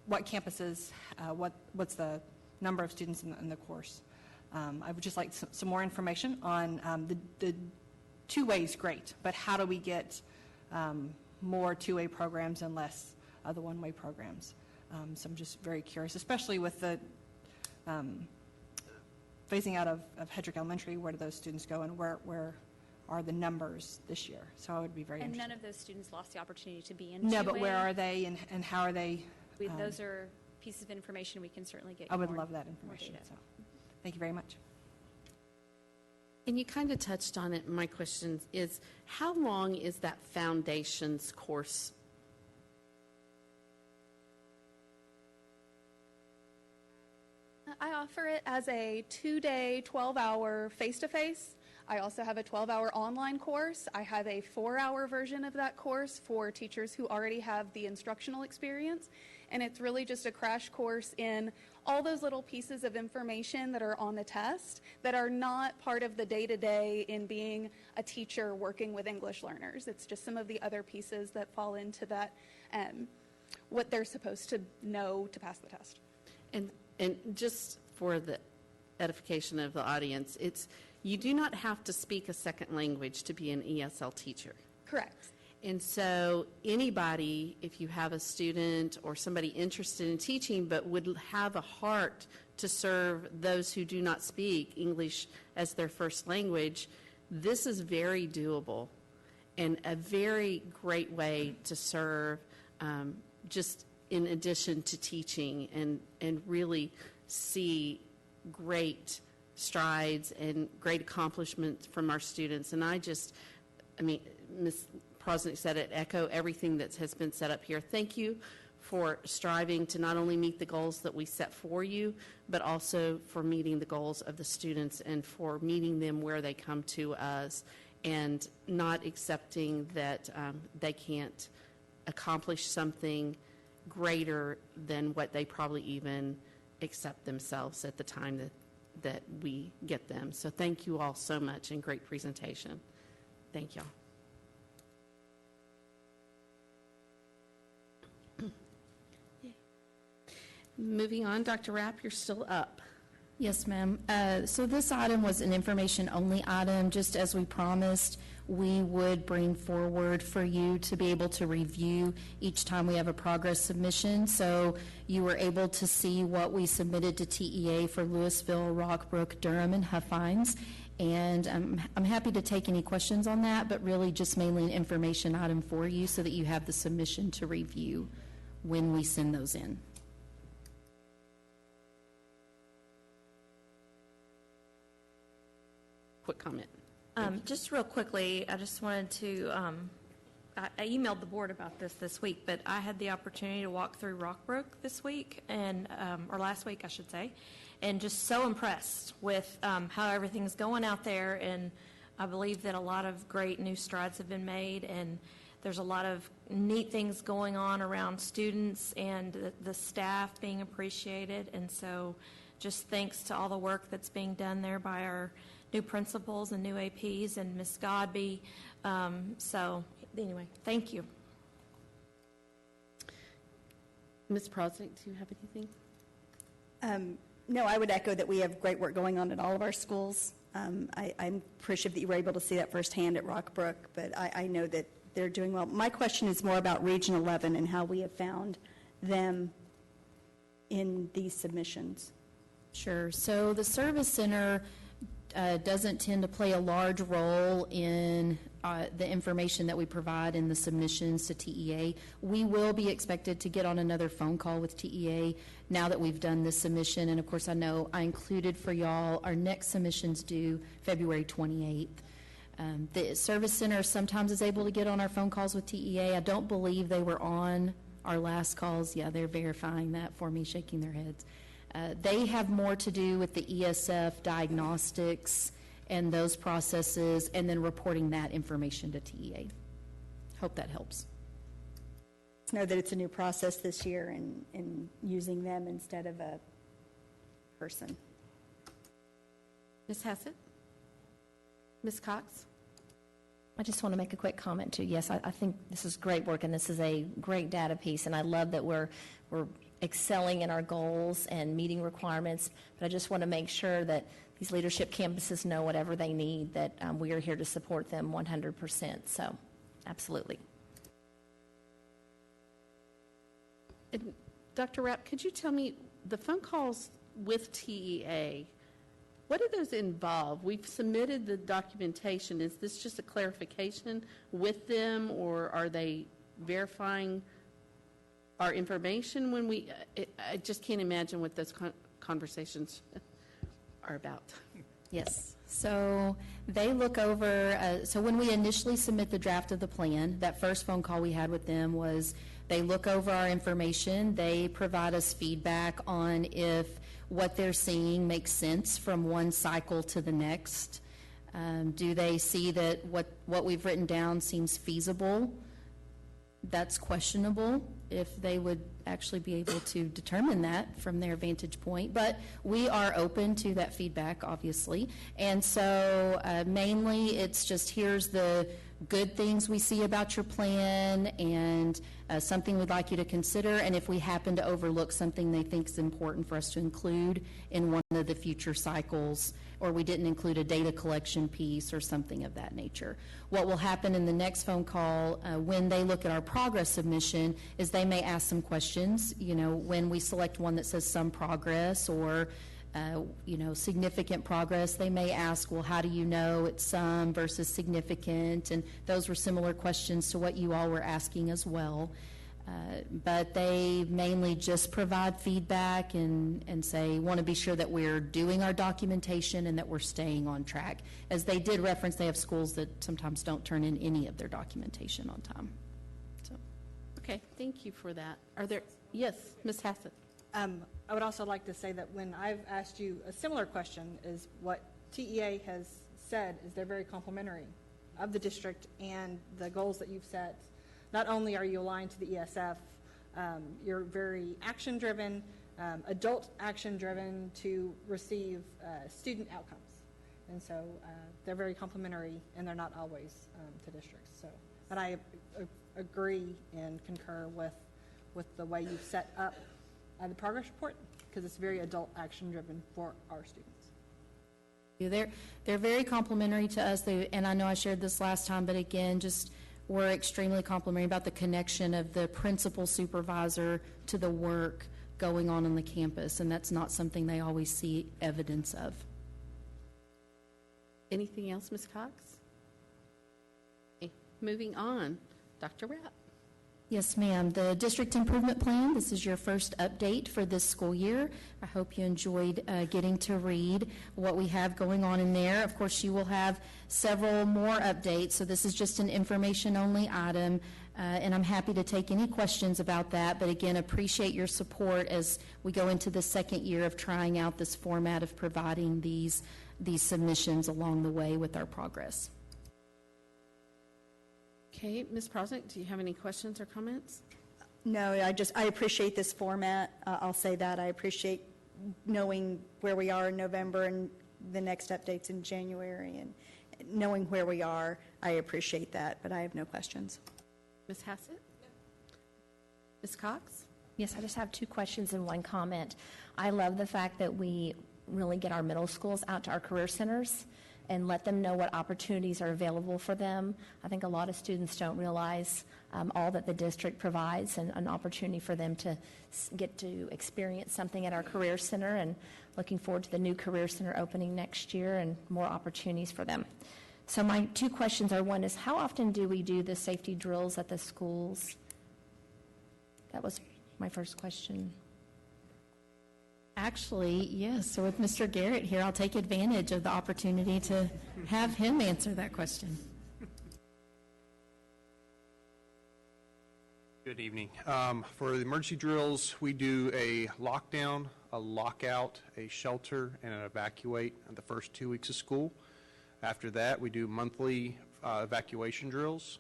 S20: what campuses, what's the number of students in the course? I would just like some more information on the two-way is great, but how do we get more two-way programs and less of the one-way programs? So I'm just very curious, especially with the phasing out of Hedrick Elementary. Where do those students go, and where are the numbers this year? So I would be very interested.
S14: And none of those students lost the opportunity to be in
S20: No,
S14: two-way.
S20: but where are they, and how are they?
S14: Those are pieces of information we can certainly get you
S20: I would
S14: more,
S20: love that information. So, thank you very much.
S1: And you kind of touched on it. My question is, how long is that foundations course?
S17: I offer it as a 2-day, 12-hour face-to-face. I also have a 12-hour online course. I have a 4-hour version of that course for teachers who already have the instructional experience. And it's really just a crash course in all those little pieces of information that are on the test that are not part of the day-to-day in being a teacher working with English learners. It's just some of the other pieces that fall into that, what they're supposed to know to pass the test.
S1: And just for the edification of the audience, you do not have to speak a second language to be an ESL teacher.
S14: Correct.
S1: And so anybody, if you have a student or somebody interested in teaching but would have a heart to serve those who do not speak English as their first language, this is very doable and a very great way to serve, just in addition to teaching, and really see great strides and great accomplishments from our students. And Ms. Prosnick said it, echo everything that has been set up here. Thank you for striving to not only meet the goals that we set for you, but also for meeting the goals of the students and for meeting them where they come to us and not accepting that they can't accomplish something greater than what they probably even accept themselves at the time that we get them. So thank you all so much, and great presentation. Thank y'all. Moving on, Dr. Rapp, you're still up.
S13: Yes, ma'am. So this item was an information-only item. Just as we promised, we would bring forward for you to be able to review each time we have a progress submission. So you were able to see what we submitted to TEA for Lewisville, Rockbrook, Durham, and Huffines. And I'm happy to take any questions on that, but really just mainly an information item for you so that you have the submission to review when we send those in.
S1: Quick comment.
S21: Just real quickly, I just wanted to, I emailed the board about this week, but I had the opportunity to walk through Rockbrook this week, or last week, I should say, and just so impressed with how everything's going out there, and I believe that a lot of great new strides have been made, and there's a lot of neat things going on around students and the staff being appreciated, and so just thanks to all the work that's being done there by our new principals and new APs and Ms. Godby. So anyway, thank you.
S1: Ms. Prosnick, do you have anything?
S6: No, I would echo that we have great work going on at all of our schools. I'm appreciative that you were able to see that firsthand at Rockbrook, but I know that they're doing well. My question is more about Region 11 and how we have found them in these submissions.
S13: Sure. So the Service Center doesn't tend to play a large role in the information that we provide in the submissions to TEA. We will be expected to get on another phone call with TEA now that we've done this submission. And of course, I know I included for y'all our next submissions due February 28th. The Service Center sometimes is able to get on our phone calls with TEA. I don't believe they were on our last calls. Yeah, they're verifying that for me, shaking their heads. They have more to do with the ESF diagnostics and those processes, and then reporting that information to TEA. Hope that helps.
S6: Just know that it's a new process this year and using them instead of a person.
S1: Ms. Hassett? Ms. Cox?
S12: I just want to make a quick comment too. Yes, I think this is great work, and this is a great data piece, and I love that we're excelling in our goals and meeting requirements, but I just want to make sure that these leadership campuses know whatever they need, that we are here to support them 100%. So, absolutely.
S1: And Dr. Rapp, could you tell me, the phone calls with TEA, what do those involve? We've submitted the documentation. Is this just a clarification with them, or are they verifying our information when we, I just can't imagine what those conversations are about.
S13: Yes. So they look over, so when we initially submit the draft of the plan, that first phone call we had with them was they look over our information, they provide us feedback on if what they're seeing makes sense from one cycle to the next. Do they see that what we've written down seems feasible? That's questionable if they would actually be able to determine that from their vantage point. But we are open to that feedback, obviously. And so mainly it's just here's the good things we see about your plan and something we'd like you to consider, and if we happen to overlook something they think is important for us to include in one of the future cycles, or we didn't include a data collection piece or something of that nature. What will happen in the next phone call when they look at our progress submission is they may ask some questions, when we select one that says some progress or significant progress, they may ask, well, how do you know it's some versus significant? And those were similar questions to what you all were asking as well. But they mainly just provide feedback and say, want to be sure that we're doing our documentation and that we're staying on track. As they did reference, they have schools that sometimes don't turn in any of their documentation on time. So,
S1: Okay, thank you for that. Are there, yes, Ms. Hassett?
S20: I would also like to say that when I've asked you a similar question, is what TEA has said is they're very complimentary of the district and the goals that you've set. Not only are you aligned to the ESF, you're very action-driven, adult action-driven to receive student outcomes. And so they're very complimentary, and they're not always to districts. So, but I agree and concur with the way you've set up the progress report, because it's very adult action-driven for our students.
S13: They're very complimentary to us, and I know I shared this last time, but again, just we're extremely complimentary about the connection of the principal supervisor to the work going on the campus, and that's not something they always see evidence of.
S1: Anything else, Ms. Cox? Okay, moving on, Dr. Rapp.
S13: Yes, ma'am. The district improvement plan, this is your first update for this school year. I hope you enjoyed getting to read what we have going on in there. Of course, you will have several more updates, so this is just an information-only item, and I'm happy to take any questions about that, but again, appreciate your support as we go into the second year of trying out this format of providing these submissions along the way with our progress.
S1: Okay, Ms. Prosnick, do you have any questions or comments?
S6: No, I appreciate this format. I'll say that. I appreciate knowing where we are in November and the next updates in January, and knowing where we are. I appreciate that, but I have no questions.
S1: Ms. Hassett? Ms. Cox?
S12: Yes, I just have 2 questions and 1 comment. I love the fact that we really get our middle schools out to our career centers and let them know what opportunities are available for them. I think a lot of students don't realize all that the district provides, and an opportunity for them to get to experience something at our career center, and looking forward to the new career center opening next year and more opportunities for them. So my 2 questions are, one is, how often do we do the safety drills at the schools? That was my first question.
S13: Actually, yes. So with Mr. Garrett here, I'll take advantage of the opportunity to have him answer that question.
S5: Good evening. For the emergency drills, we do a lockdown, a lockout, a shelter, and an evacuate in the first 2 weeks of school. After that, we do monthly evacuation drills.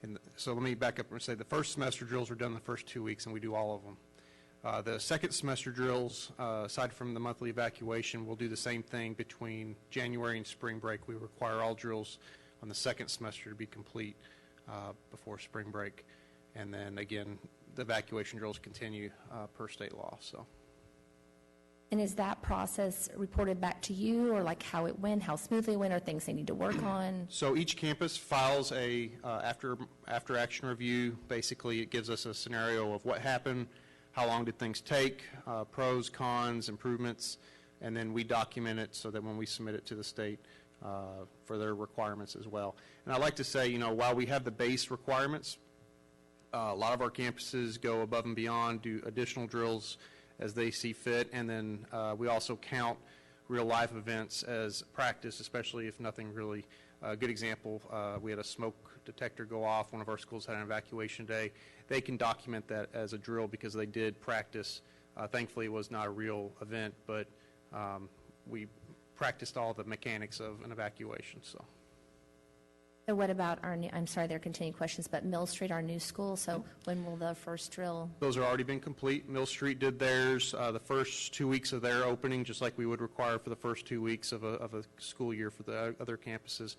S5: And so let me back up and say the first semester drills are done the first 2 weeks, and we do all of them. The second semester drills, aside from the monthly evacuation, we'll do the same thing between January and spring break. We require all drills on the second semester to be complete before spring break. And then again, the evacuation drills continue per state law. So.
S12: And is that process reported back to you, or like how it went, how smoothly it went, or things they need to work on?
S5: So each campus files a after action review. Basically, it gives us a scenario of what happened, how long did things take, pros, cons, improvements, and then we document it so that when we submit it to the state for their requirements as well. And I'd like to say, while we have the base requirements, a lot of our campuses go above and beyond, do additional drills as they see fit, and then we also count real-life events as practice, especially if nothing really. A good example, we had a smoke detector go off. One of our schools had an evacuation day. They can document that as a drill because they did practice. Thankfully, it was not a real event, but we practiced all the mechanics of an evacuation. So
S12: what about our new, I'm sorry, there are continuing questions, but Mill Street, our new school, so when will the first drill?
S5: Those have already been complete. Mill Street did theirs the first 2 weeks of their opening, just like we would require for the first 2 weeks of a school year for the other campuses.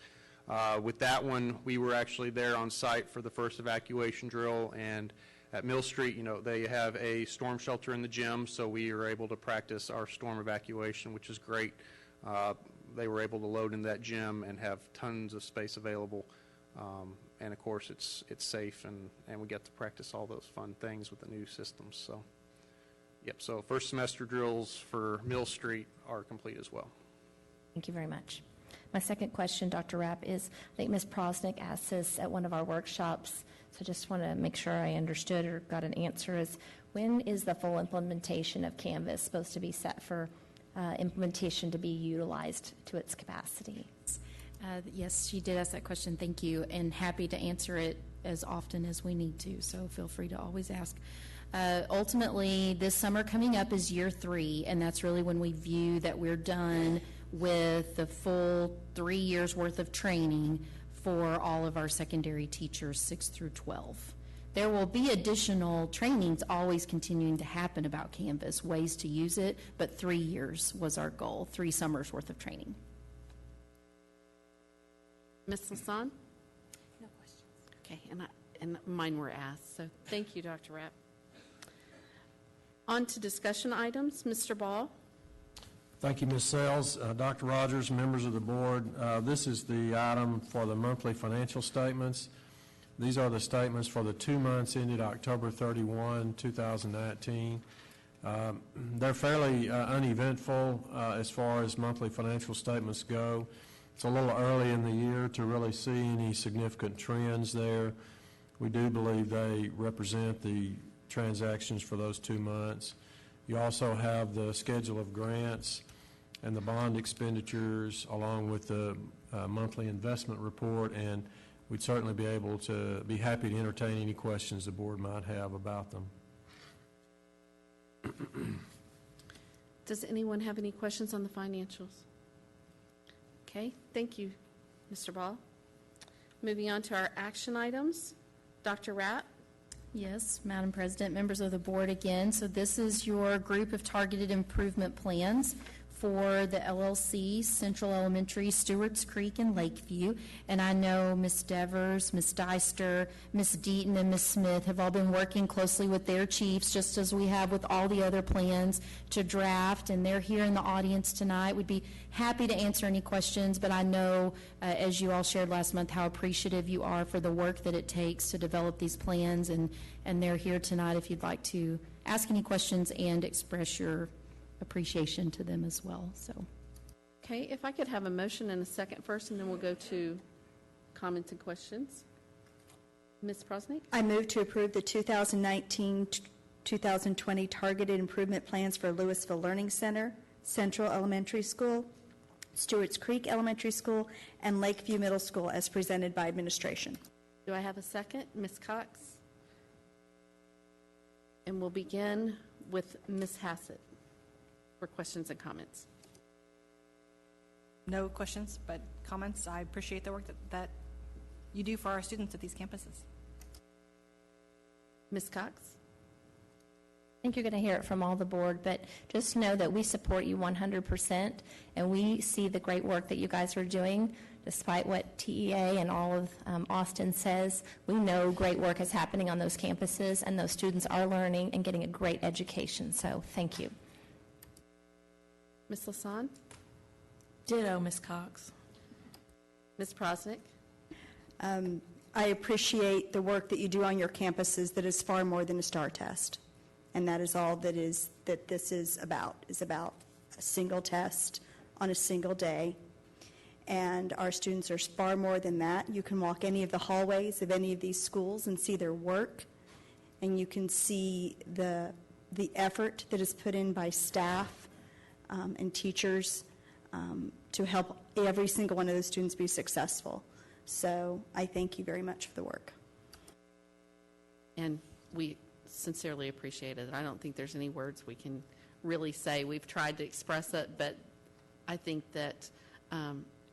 S5: With that one, we were actually there on site for the first evacuation drill, and at Mill Street, they have a storm shelter in the gym, so we were able to practice our storm evacuation, which is great. They were able to load into that gym and have tons of space available. And of course, it's safe, and we get to practice all those fun things with the new systems. So, yep. So first semester drills for Mill Street are complete as well.
S12: Thank you very much. My second question, Dr. Rapp, is I think Ms. Prosnick asked this at one of our workshops, so I just want to make sure I understood or got an answer, is when is the full implementation of Canvas supposed to be set for implementation to be utilized to its capacity?
S4: Yes, she did ask that question. Thank you, and happy to answer it as often as we need to, so feel free to always ask.
S13: Ultimately, this summer coming up is year 3, and that's really when we view that we're done with the full 3 years worth of training for all of our secondary teachers, 6 through 12. There will be additional trainings always continuing to happen about Canvas, ways to use it, but 3 years was our goal, 3 summers worth of training.
S1: Ms. Lasan?
S14: No questions.
S1: Okay, and mine were asked, so thank you, Dr. Rapp. On to discussion items. Mr. Ball?
S22: Thank you, Ms. Sells. Dr. Rogers, members of the board, this is the item for the monthly financial statements. These are the statements for the 2 months ended October 31, 2019. They're fairly uneventful as far as monthly financial statements go. It's a little early in the year to really see any significant trends there. We do believe they represent the transactions for those 2 months. You also have the schedule of grants and the bond expenditures along with the monthly investment report, and we'd certainly be happy to entertain any questions the board might have about them.
S1: Does anyone have any questions on the financials? Okay, thank you, Mr. Ball. Moving on to our action items. Dr. Rapp?
S13: Yes, Madam President, members of the board again. So this is your group of targeted improvement plans for the LLC, Central Elementary, Stewart's Creek, and Lakeview. And I know Ms. Devers, Ms. Deister, Ms. Deaton, and Ms. Smith have all been working closely with their chiefs, just as we have with all the other plans, to draft, and they're here in the audience tonight. We'd be happy to answer any questions, but I know, as you all shared last month, how appreciative you are for the work that it takes to develop these plans, and they're here tonight if you'd like to ask any questions and express your appreciation to them as well. So,
S1: okay, if I could have a motion and a second first, and then we'll go to comments and questions. Ms. Prosnick?
S6: I move to approve the 2019-2020 targeted improvement plans for Lewisville Learning Center, Central Elementary School, Stewart's Creek Elementary School, and Lakeview Middle School as presented by administration.
S1: Do I have a second? Ms. Cox? And we'll begin with Ms. Hassett for questions and comments.
S20: No questions, but comments. I appreciate the work that you do for our students at these campuses.
S1: Ms. Cox?
S12: I think you're going to hear it from all the board, but just know that we support you 100%, and we see the great work that you guys are doing. Despite what TEA and all of Austin says, we know great work is happening on those campuses, and those students are learning and getting a great education. So thank you.
S1: Ms. Lasan?
S4: Ditto, Ms. Cox.
S1: Ms. Prosnick?
S6: I appreciate the work that you do on your campuses that is far more than a STAR test. And that is all that this is about a single test on a single day. And our students are far more than that. You can walk any of the hallways of any of these schools and see their work, and you can see the effort that is put in by staff and teachers to help every single one of those students be successful. So I thank you very much for the work.
S1: And we sincerely appreciate it. I don't think there's any words we can really say. We've tried to express it, but I think that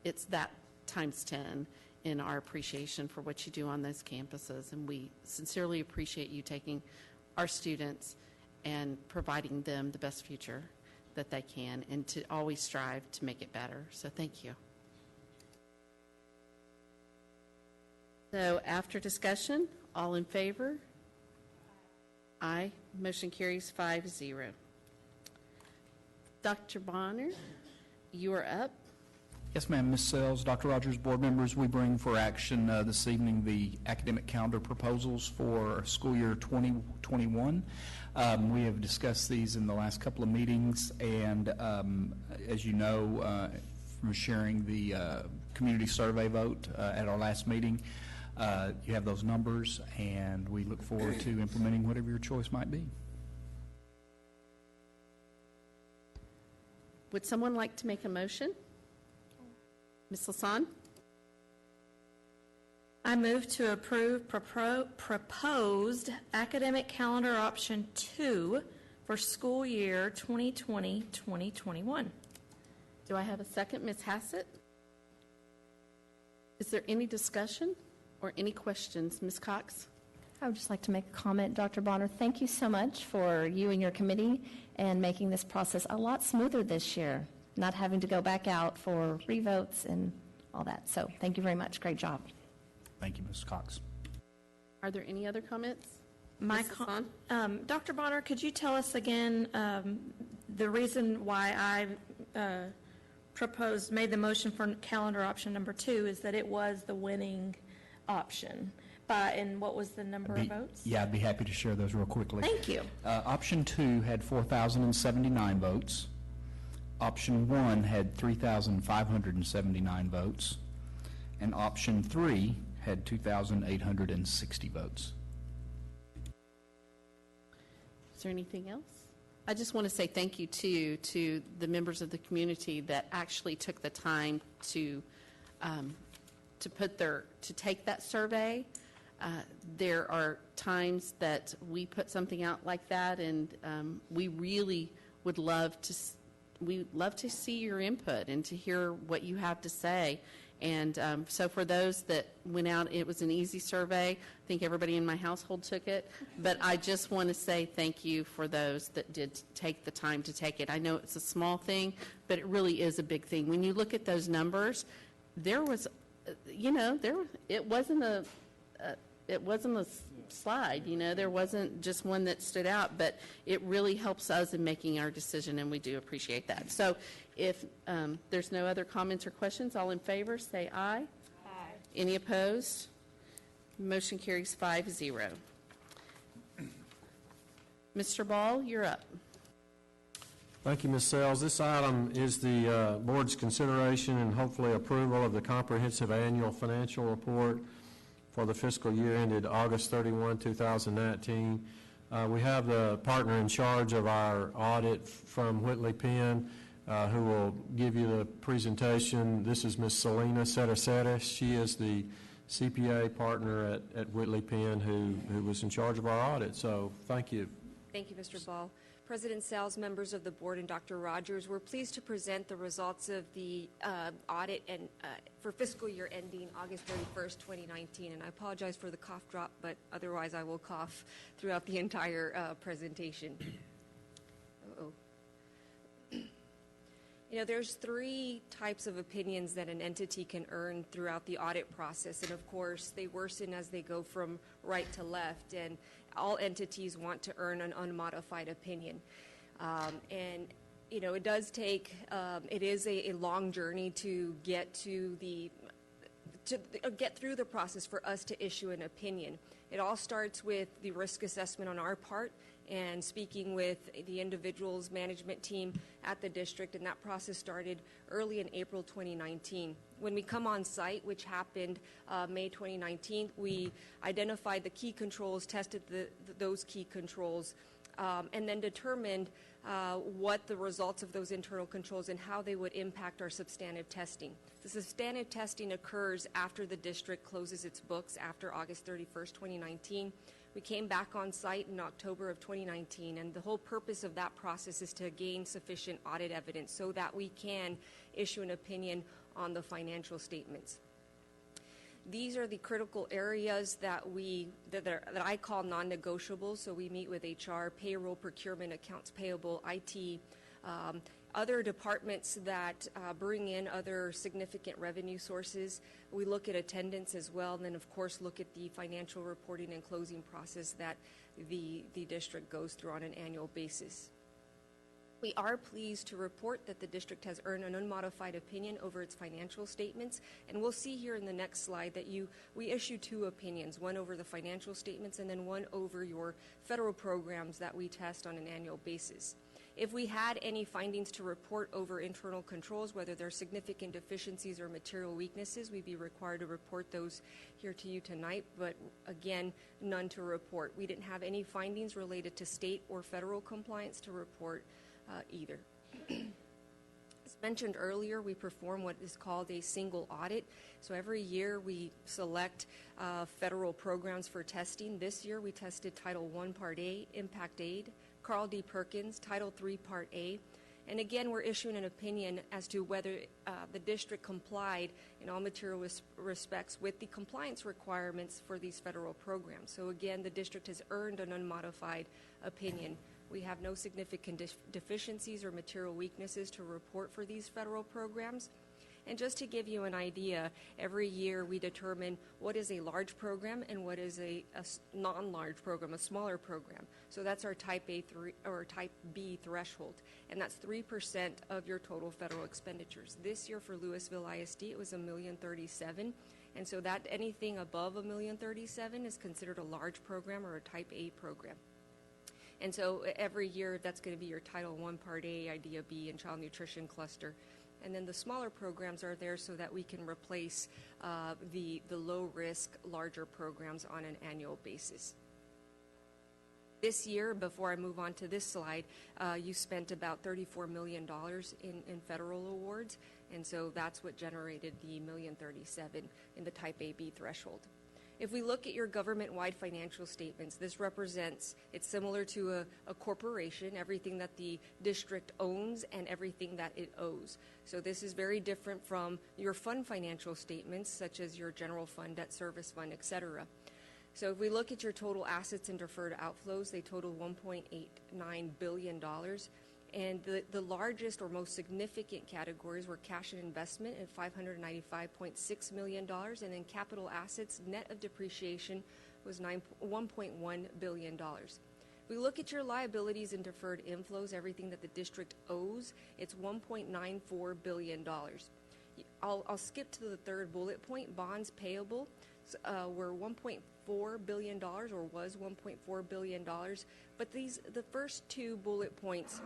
S1: it's that times 10 in our appreciation for what you do on those campuses. And we sincerely appreciate you taking our students and providing them the best future that they can, and to always strive to make it better. So thank you. So after discussion, all in favor? Aye. Motion carries 5-0. Dr. Bonner, you are up.
S2: Yes, ma'am. Ms. Sells, Dr. Rogers, board members, we bring for action this evening the academic calendar proposals for school year 2021. We have discussed these in the last couple of meetings, and as you know, from sharing the community survey vote at our last meeting, you have those numbers, and we look forward to implementing whatever your choice might be.
S1: Would someone like to make a motion? Ms. Lasan?
S21: I move to approve proposed academic calendar option 2 for school year 2020-2021.
S1: Do I have a second? Ms. Hassett? Is there any discussion or any questions? Ms. Cox?
S12: I would just like to make a comment. Dr. Bonner, thank you so much for you and your committee and making this process a lot smoother this year, not having to go back out for revotes and all that. So thank you very much. Great job.
S2: Thank you, Ms. Cox.
S1: Are there any other comments?
S21: My Dr. Bonner, could you tell us again the reason why I made the motion for calendar option number 2 is that it was the winning option. And what was the number of votes?
S2: Yeah, I'd be happy to share those real quickly.
S21: Thank you.
S2: Option 2 had 4,079 votes. Option 1 had 3,579 votes. And option 3 had 2,860 votes.
S1: Is there anything else? I just want to say thank you, too, to the members of the community that actually took the time to take that survey. There are times that we put something out like that, and we really would love to see your input and to hear what you have to say. And so for those that went out, it was an easy survey. I think everybody in my household took it. But I just want to say thank you for those that did take the time to take it. I know it's a small thing, but it really is a big thing. When you look at those numbers, there was, it wasn't a slide, there wasn't just one that stood out, but it really helps us in making our decision, and we do appreciate that. So if there's no other comments or questions, all in favor, say aye. Aye. Any opposed? Motion carries 5-0. Mr. Ball, you're up.
S22: Thank you, Ms. Sells. This item is the board's consideration and hopefully approval of the comprehensive annual financial report for the fiscal year ended August 31, 2019. We have the partner in charge of our audit from Whitley Penn who will give you the presentation. This is Ms. Selena Setaceres. She is the CPA partner at Whitley Penn who was in charge of our audit. So thank you.
S3: Thank you, Mr. Ball. President Sells, members of the board, and Dr. Rogers, we're pleased to present the results of the audit and for fiscal year ending August 31st, 2019. And I apologize for the cough drop, but otherwise I will cough throughout the entire presentation. There's 3 types of opinions that an entity can earn throughout the audit process, and of course, they worsen as they go from right to left, and all entities want to earn an unmodified opinion. It does take, it is a long journey to get to get through the process for us to issue an opinion. It all starts with the risk assessment on our part and speaking with the individual's management team at the district, and that process started early in April 2019. When we come on site, which happened May 2019, we identified the key controls, tested those key controls, and then determined what the results of those internal controls and how they would impact our substantive testing. The substantive testing occurs after the district closes its books after August 31st, 2019. We came back on site in October of 2019, and the whole purpose of that process is to gain sufficient audit evidence so that we can issue an opinion on the financial statements. These are the critical areas that I call non-negotiable. So we meet with HR, payroll, procurement, accounts payable, IT, Other departments that bring in other significant revenue sources, we look at attendance as well, and then of course look at the financial reporting and closing process that the district goes through on an annual basis. We are pleased to report that the district has earned an unmodified opinion over its financial statements, and we'll see here in the next slide that we issue 2 opinions, one over the financial statements and then one over your federal programs that we test on an annual basis. If we had any findings to report over internal controls, whether there are significant deficiencies or material weaknesses, we'd be required to report those here to you tonight, but again, none to report. We didn't have any findings related to state or federal compliance to report either. As mentioned earlier, we perform what is called a single audit. So every year we select federal programs for testing. This year we tested Title I Part A, Impact Aid, Carl D. Perkins, Title III Part A. And again, we're issuing an opinion as to whether the district complied in all material respects with the compliance requirements for these federal programs. So again, the district has earned an unmodified opinion. We have no significant deficiencies or material weaknesses to report for these federal programs. And just to give you an idea, every year we determine what is a large program and what is a non-large program, a smaller program. So that's our Type A3 or Type B threshold, and that's 3% of your total federal expenditures. This year for Lewisville ISD, it was $1,037,000, and so that anything above $1,037,000 is considered a large program or a Type A program. And so every year that's going to be your Title I Part A, IDEA B, and Child Nutrition Cluster. And then the smaller programs are there so that we can replace the low-risk, larger programs on an annual basis. This year, before I move on to this slide, you spent about $34 million in federal awards, and so that's what generated the $1,037,000 in the Type A-B threshold. If we look at your government-wide financial statements, this represents, it's similar to a corporation, everything that the district owns and everything that it owes. So this is very different from your fund financial statements, such as your general fund, debt service fund, et cetera. So if we look at your total assets and deferred outflows, they total $1.89 billion. And the largest or most significant categories were cash and investment at $595.6 million, and then capital assets, net of depreciation, was $1.1 billion. If we look at your liabilities and deferred inflows, everything that the district owes, it's $1.94 billion. I'll skip to the third bullet point. Bonds payable were $1.4 billion, or was $1.4 billion. But the first 2 bullet points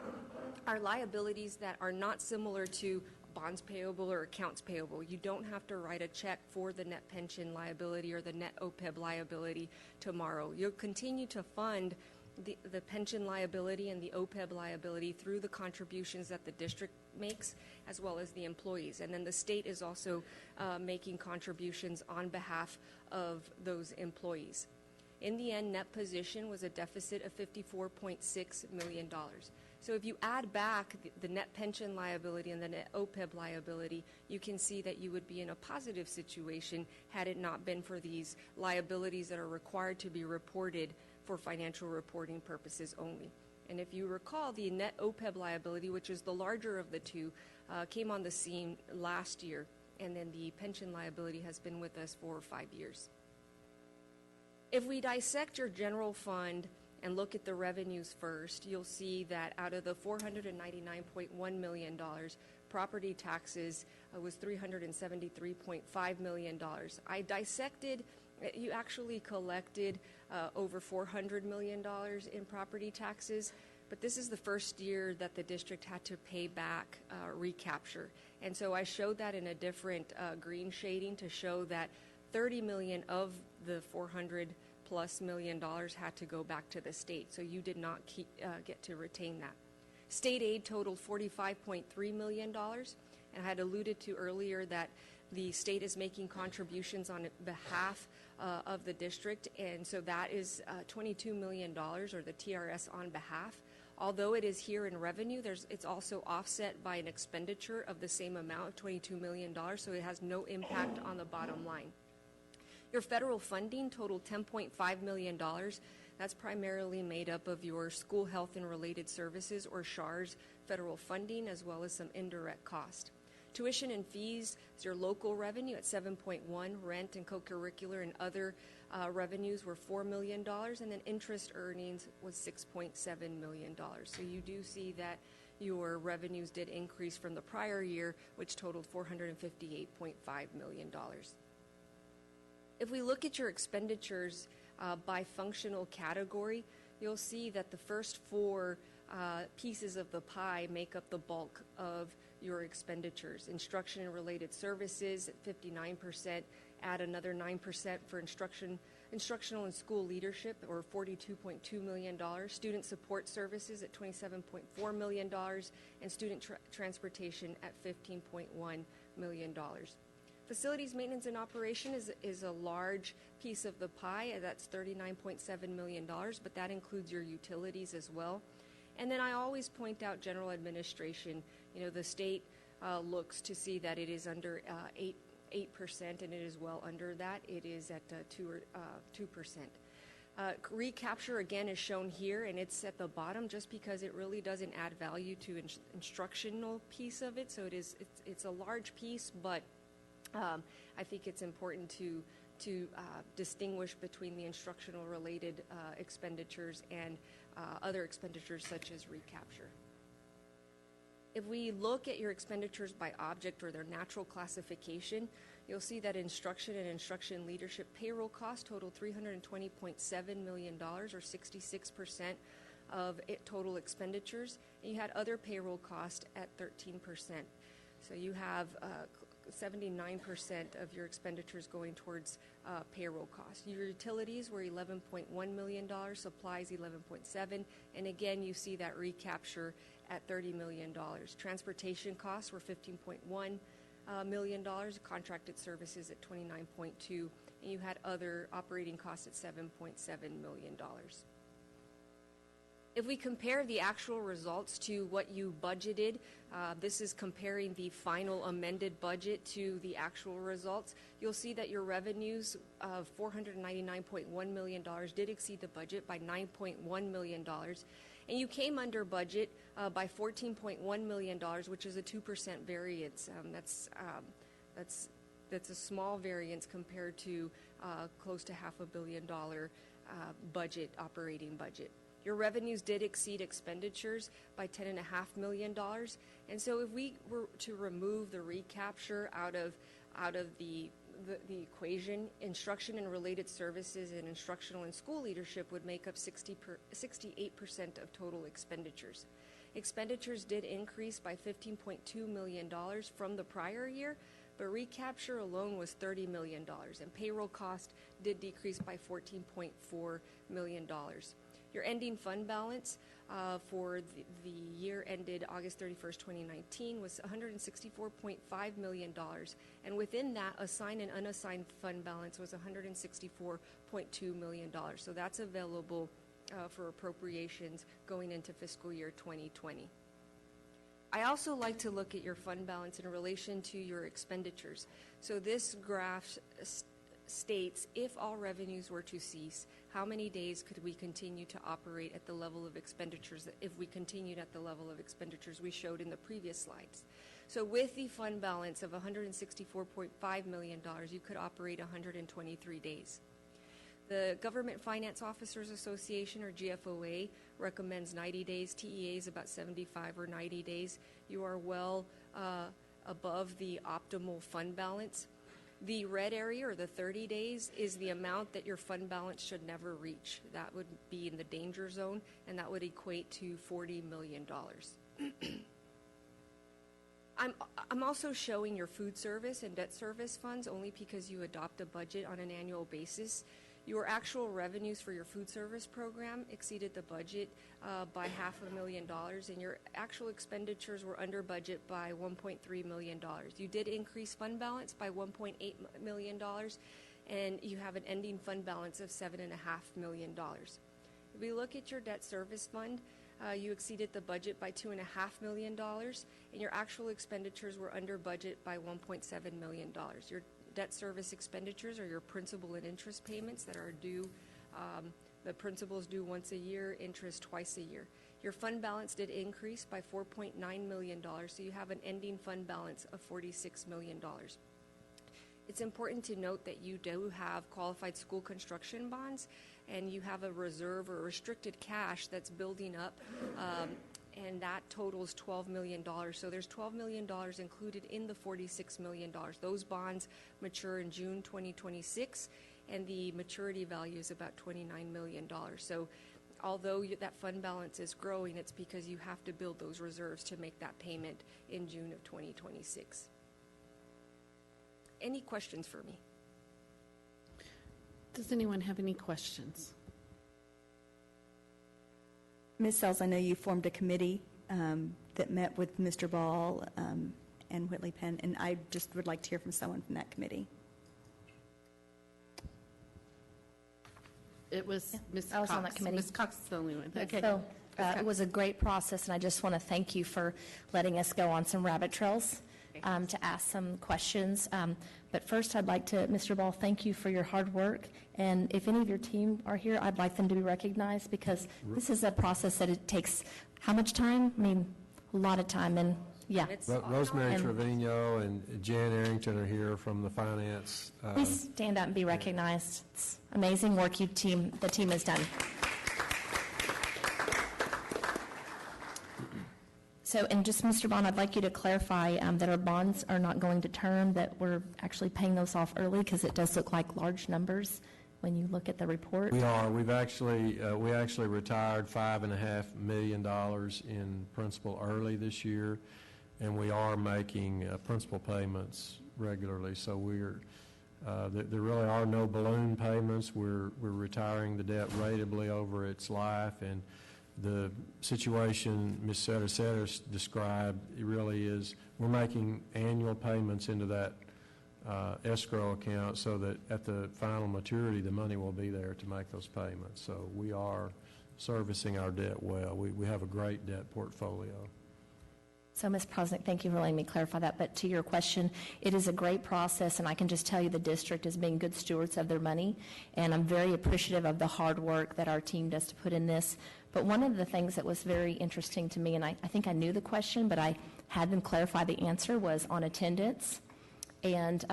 S3: are liabilities that are not similar to bonds payable or accounts payable. You don't have to write a check for the net pension liability or the net OPEB liability tomorrow. You'll continue to fund the pension liability and the OPEB liability through the contributions that the district makes, as well as the employees. And then the state is also making contributions on behalf of those employees. In the end, net position was a deficit of $54.6 million. So if you add back the net pension liability and the net OPEB liability, you can see that you would be in a positive situation had it not been for these liabilities that are required to be reported for financial reporting purposes only. And if you recall, the net OPEB liability, which is the larger of the 2, came on the scene last year, and then the pension liability has been with us for 5 years. If we dissect your general fund and look at the revenues first, you'll see that out of the $499.1 million, property taxes was $373.5 million. I dissected, you actually collected over $400 million in property taxes, but this is the first year that the district had to pay back recapture. And so I showed that in a different green shading to show that $30 million of the $400+ million had to go back to the state, so you did not get to retain that. State aid totaled $45.3 million, and I had alluded to earlier that the state is making contributions on behalf of the district, and so that is $22 million, or the TRS on behalf. Although it is here in revenue, it's also offset by an expenditure of the same amount, of $22 million, so it has no impact on the bottom line. Your federal funding totaled $10.5 million. That's primarily made up of your school health and related services, or SHARS, federal funding, as well as some indirect cost. Tuition and fees is your local revenue at 7.1, rent and co-curricular and other revenues were $4 million, and then interest earnings was $6.7 million. So you do see that your revenues did increase from the prior year, which totaled $458.5 million. If we look at your expenditures by functional category, you'll see that the first four pieces of the pie make up the bulk of your expenditures. Instruction and related services at 59%, add another 9% for instructional and school leadership, or $42.2 million, student support services at $27.4 million, and student transportation at $15.1 million. Facilities maintenance and operation is a large piece of the pie. That's $39.7 million, but that includes your utilities as well. And then I always point out general administration. You know, the state looks to see that it is under 8%, and it is well under that. It is at 2%. Recapture, again, is shown here, and it's at the bottom just because it really doesn't add value to instructional piece of it. So it's a large piece, but I think it's important to distinguish between the instructional related expenditures and other expenditures such as recapture. If we look at your expenditures by object or their natural classification, you'll see that instruction and instruction leadership payroll costs total $320.7 million, or 66% of total expenditures, and you had other payroll costs at 13%. So you have 79% of your expenditures going towards payroll costs. Your utilities were $11.1 million, supplies $11.7, and again, you see that recapture at $30 million. Transportation costs were $15.1 million, contracted services at $29.2, and you had other operating costs at $7.7 million. If we compare the actual results to what you budgeted, this is comparing the final amended budget to the actual results, you'll see that your revenues of $499.1 million did exceed the budget by $9.1 million, and you came under budget by $14.1 million, which is a 2% variance. That's a small variance compared to close to $500 million budget, operating budget. Your revenues did exceed expenditures by $10.5 million, and so if we were to remove the recapture out of the equation, instruction and related services and instructional and school leadership would make up 68% of total expenditures. Expenditures did increase by $15.2 million from the prior year, but recapture alone was $30 million, and payroll cost did decrease by $14.4 million. Your ending fund balance for the year ended August 31st, 2019 was $164.5 million, and within that, assigned and unassigned fund balance was $164.2 million. So that's available for appropriations going into fiscal year 2020. I also like to look at your fund balance in relation to your expenditures. So this graph states if all revenues were to cease, how many days could we continue to operate at the level of expenditures if we continued at the level of expenditures we showed in the previous slides. So with the fund balance of $164.5 million, you could operate 123 days. The Government Finance Officers Association, or GFOA, recommends 90 days. TEA is about 75 or 90 days. You are well above the optimal fund balance. The red area, or the 30 days, is the amount that your fund balance should never reach. That would be in the danger zone, and that would equate to $40 million. I'm also showing your food service and debt service funds only because you adopt a budget on an annual basis. Your actual revenues for your food service program exceeded the budget by $500,000, and your actual expenditures were under budget by $1.3 million. You did increase fund balance by $1.8 million, and you have an ending fund balance of $7.5 million. If we look at your debt service fund, you exceeded the budget by $2.5 million, and your actual expenditures were under budget by $1.7 million. Your debt service expenditures are your principal and interest payments that are due The principal is due once a year, interest twice a year. Your fund balance did increase by $4.9 million, so you have an ending fund balance of $46 million. It's important to note that you do have qualified school construction bonds, and you have a reserve or restricted cash that's building up, and that totals $12 million. So there's $12 million included in the $46 million. Those bonds mature in June 2026, and the maturity value is about $29 million. So although that fund balance is growing, it's because you have to build those reserves to make that payment in June of 2026. Any questions for me?
S1: Does anyone have any questions?
S6: Ms. Sells, I know you formed a committee that met with Mr. Ball and Whitley Penn, and I just would like to hear from someone from that committee.
S1: It was Ms.
S12: I was
S1: Cox.
S12: on that committee.
S1: Ms. Cox is the only one. Okay.
S12: So it was a great process, and I just want to thank you for letting us go on some rabbit trails to ask some questions. But first, I'd like to, Mr. Ball, thank you for your hard work. And if any of your team are here, I'd like them to be recognized, because this is a process that it takes how much time? I mean, a lot of time. And yeah.
S22: Rosemary Trevino and Jan Arrington are here from the finance.
S12: Please stand up and be recognized. It's amazing work the team has done. So, and just, Mr. Bond, I'd like you to clarify that our bonds are not going to term, that we're actually paying those off early, because it does look like large numbers when you look at the report.
S22: We are. We actually retired $5.5 million in principal early this year, and we are making principal payments regularly. So there really are no balloon payments. We're retiring the debt ratably over its life, and the situation Ms. Setter described, it really is, we're making annual payments into that escrow account so that at the final maturity, the money will be there to make those payments. So we are servicing our debt well. We have a great debt portfolio.
S12: So, Ms. Prosnick, thank you for letting me clarify that. But to your question, it is a great process, and I can just tell you the district is being good stewards of their money, and I'm very appreciative of the hard work that our team does to put in this. But one of the things that was very interesting to me, and I think I knew the question, but I had them clarify the answer, was on attendance. And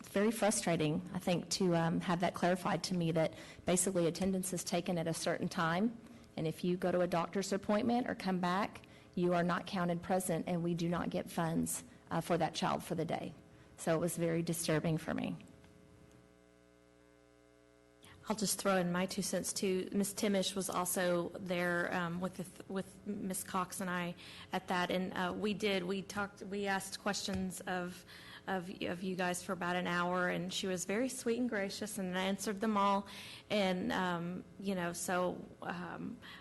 S12: it's very frustrating, I think, to have that clarified to me, that basically attendance is taken at a certain time, and if you go to a doctor's appointment or come back, you are not counted present, and we do not get funds for that child for the day. So it was very disturbing for me.
S21: I'll just throw in my 2 cents too. Ms. Timish was also there with Ms. Cox and I at that, and we asked questions of you guys for about an hour, and she was very sweet and gracious and answered them all. And so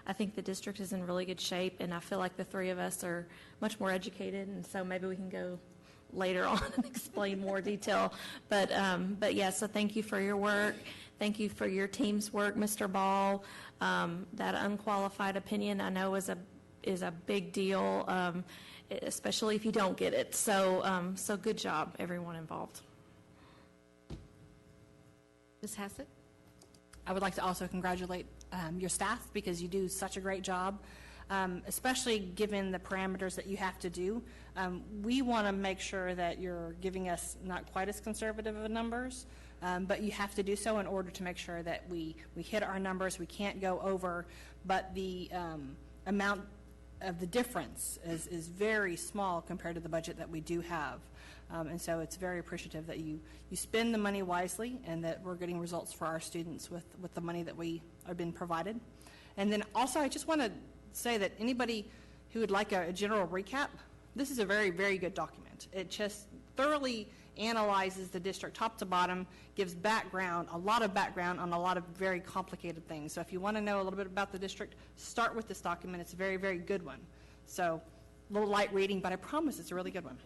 S21: I think the district is in really good shape, and I feel like the three of us are much more educated, and so maybe we can go later on and explain more detail. But yeah, so thank you for your work. Thank you for your team's work, Mr. Ball. That unqualified opinion, I know, is a big deal, especially if you don't get it. So good job, everyone involved.
S1: Ms. Hassett?
S20: I would like to also congratulate your staff, because you do such a great job, especially given the parameters that you have to do. We want to make sure that you're giving us not quite as conservative of numbers, but you have to do so in order to make sure that we hit our numbers. We can't go over, but the amount of the difference is very small compared to the budget that we do have. And so it's very appreciative that you spend the money wisely, and that we're getting results for our students with the money that we are being provided. And then also, I just want to say that anybody who would like a general recap, this is a very, very good document. It just thoroughly analyzes the district top to bottom, gives background, a lot of background on a lot of very complicated things. So if you want to know a little bit about the district, start with this document. It's a very, very good one. So a little light reading, but I promise it's a really good one.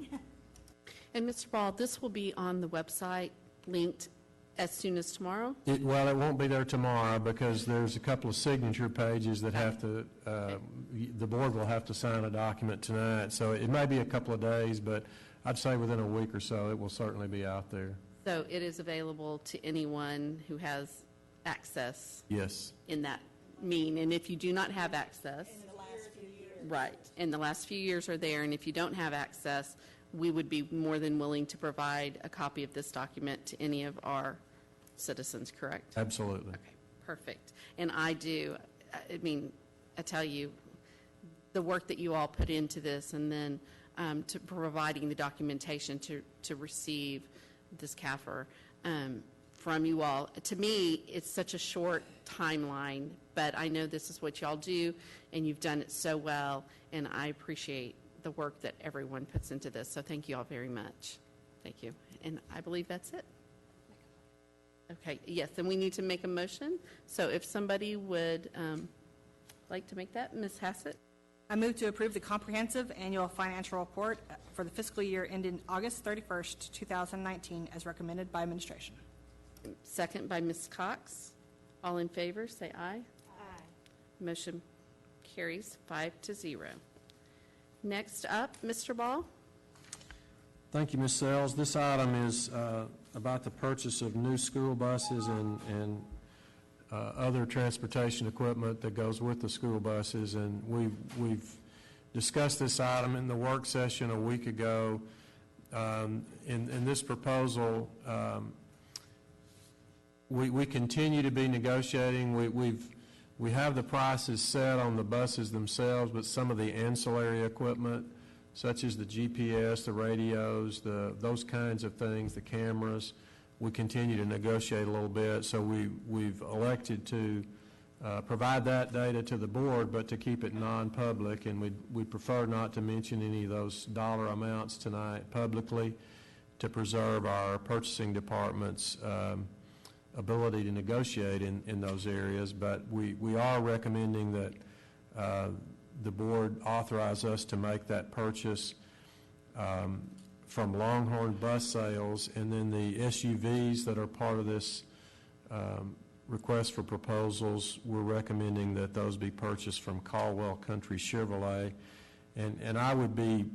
S1: And Mr. Ball, this will be on the website linked as soon as tomorrow?
S22: It won't be there tomorrow, because there's a couple of signature pages that have to, the board will have to sign a document tonight. So it may be a couple of days, but I'd say within a week or so, it will certainly be out there.
S1: So it is available to anyone who has access
S22: Yes.
S1: in that mean, and if you do not have access. In the last few years. Right, and the last few years are there, and if you don't have access, we would be more than willing to provide a copy of this document to any of our citizens, correct?
S22: Absolutely.
S1: Okay, perfect. And I tell you, the work that you all put into this, and then to providing the documentation to receive this CAFR from you all. To me, it's such a short timeline, but I know this is what y'all do, and you've done it so well, and I appreciate the work that everyone puts into this. So thank you all very much. Thank you. And I believe that's it. Okay, yes, and we need to make a motion. So if somebody would like to make that, Ms. Hassett.
S20: I move to approve the comprehensive annual financial report for the fiscal year ending August 31st, 2019, as recommended by administration.
S1: Second by Ms. Cox. All in favor, say aye.
S21: Aye.
S1: Motion carries 5-0. Next up, Mr. Ball.
S22: Thank you, Ms. Sells. This item is about the purchase of new school buses and other transportation equipment that goes with the school buses, and we've discussed this item in the work session a week ago. In this proposal, we continue to be negotiating. We have the prices set on the buses themselves, but some of the ancillary equipment, such as the GPS, the radios, those kinds of things, the cameras, we continue to negotiate a little bit. So we've elected to provide that data to the board, but to keep it non-public, and we prefer not to mention any of those dollar amounts tonight publicly to preserve our purchasing department's ability to negotiate in those areas. But we are recommending that the board authorize us to make that purchase from Longhorn Bus Sales, and then the SUVs that are part of this request for proposals, we're recommending that those be purchased from Caldwell Country Chevrolet. And I would be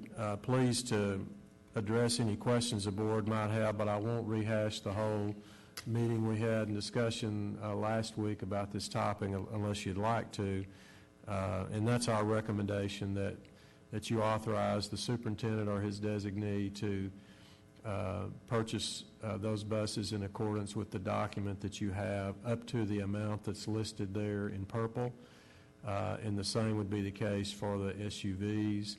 S22: pleased to address any questions the board might have, but I won't rehash the whole meeting we had and discussion last week about this topic unless you'd like to. And that's our recommendation, that you authorize the superintendent or his designee to purchase those buses in accordance with the document that you have up to the amount that's listed there in purple. And the same would be the case for the SUVs.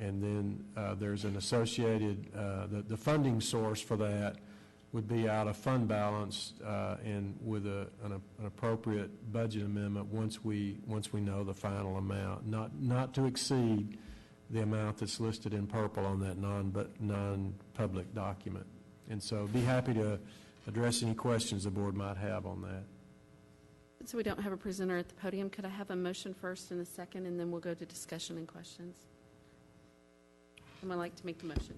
S22: And then there's an associated, the funding source for that would be out of fund balance and with an appropriate budget amendment once we know the final amount, not to exceed the amount that's listed in purple on that non-public document. And so be happy to address any questions the board might have on that.
S1: So we don't have a presenter at the podium. Could I have a motion first and a second, and then we'll go to discussion and questions? Someone like to make the motion?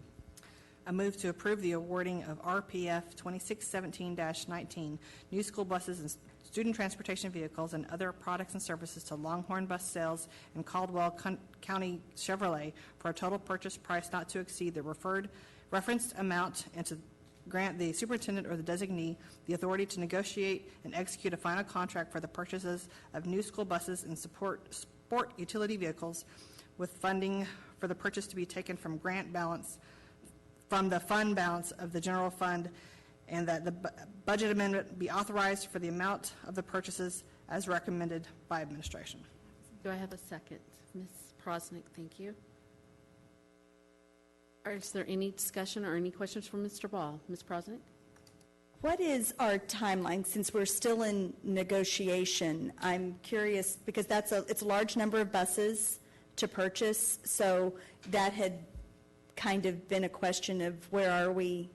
S20: I move to approve the awarding of RPF 2617-19, new school buses and student transportation vehicles and other products and services to Longhorn Bus Sales and Caldwell County Chevrolet for a total purchase price not to exceed the referenced amount, and to grant the superintendent or the designee the authority to negotiate and execute a final contract for the purchases of new school buses and sport utility vehicles, with funding for the purchase to be taken from from the fund balance of the general fund, and that the budget amendment be authorized for the amount of the purchases as recommended by administration.
S1: Do I have a second? Ms. Prosnick, thank you. Is there any discussion or any questions from Mr. Ball? Ms. Prosnick?
S6: What is our timeline, since we're still in negotiation? I'm curious, because it's a large number of buses to purchase, so that had kind of been a question of where are we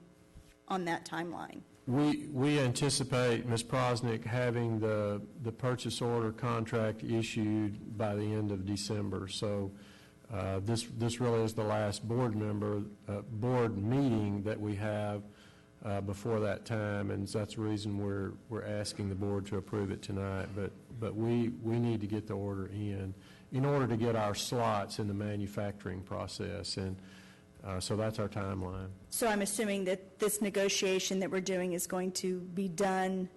S6: on that timeline?
S22: We anticipate, Ms. Prosnick, having the purchase order contract issued by the end of December. So this really is the last board meeting that we have before that time, and that's the reason we're asking the board to approve it tonight. But we need to get the order in order to get our slots in the manufacturing process, and so that's our timeline.
S6: So I'm assuming that this negotiation that we're doing is going to be done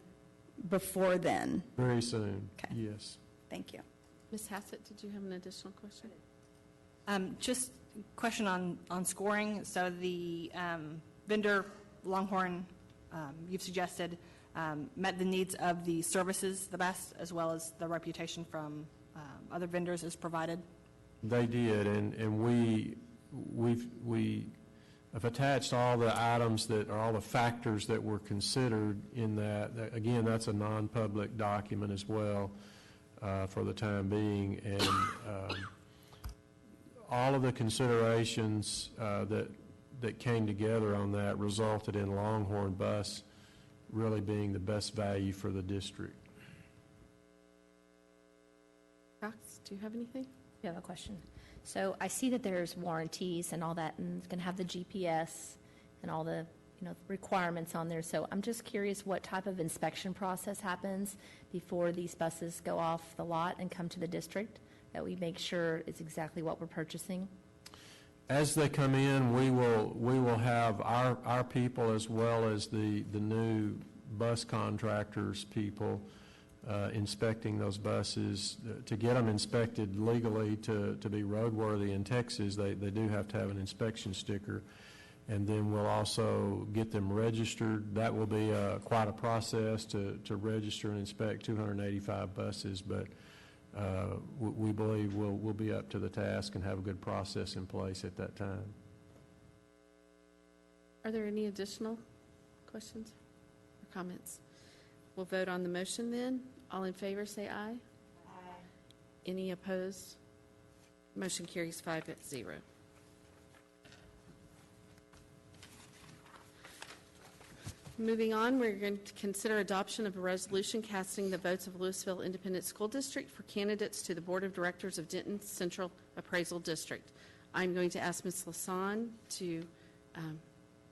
S6: before then?
S22: Very soon,
S6: Okay.
S22: yes.
S6: Thank you.
S1: Ms. Hassett, did you have an additional question?
S20: Just question on scoring. So the vendor, Longhorn, you've suggested, met the needs of the services the best, as well as the reputation from other vendors is provided?
S22: They did, and we have attached all the items that are all the factors that were considered in that. Again, that's a non-public document as well for the time being, and all of the considerations that came together on that resulted in Longhorn Bus really being the best value for the district.
S1: Cox, do you have anything?
S12: You have a question. So I see that there's warranties and all that, and it's going to have the GPS and all the requirements on there. So I'm just curious what type of inspection process happens before these buses go off the lot and come to the district, that we make sure it's exactly what we're purchasing.
S22: As they come in, we will have our people, as well as the new bus contractors people, inspecting those buses. To get them inspected legally to be roadworthy in Texas, they do have to have an inspection sticker. And then we'll also get them registered. That will be quite a process to register and inspect 285 buses, but we believe we'll be up to the task and have a good process in place at that time.
S1: Are there any additional questions or comments? We'll vote on the motion then. All in favor, say aye. Aye. Any opposed? Motion carries 5-0. Moving on, we're going to consider adoption of a resolution casting the votes of Lewisville Independent School District for candidates to the Board of Directors of Denton Central Appraisal District. I'm going to ask Ms. Lasan to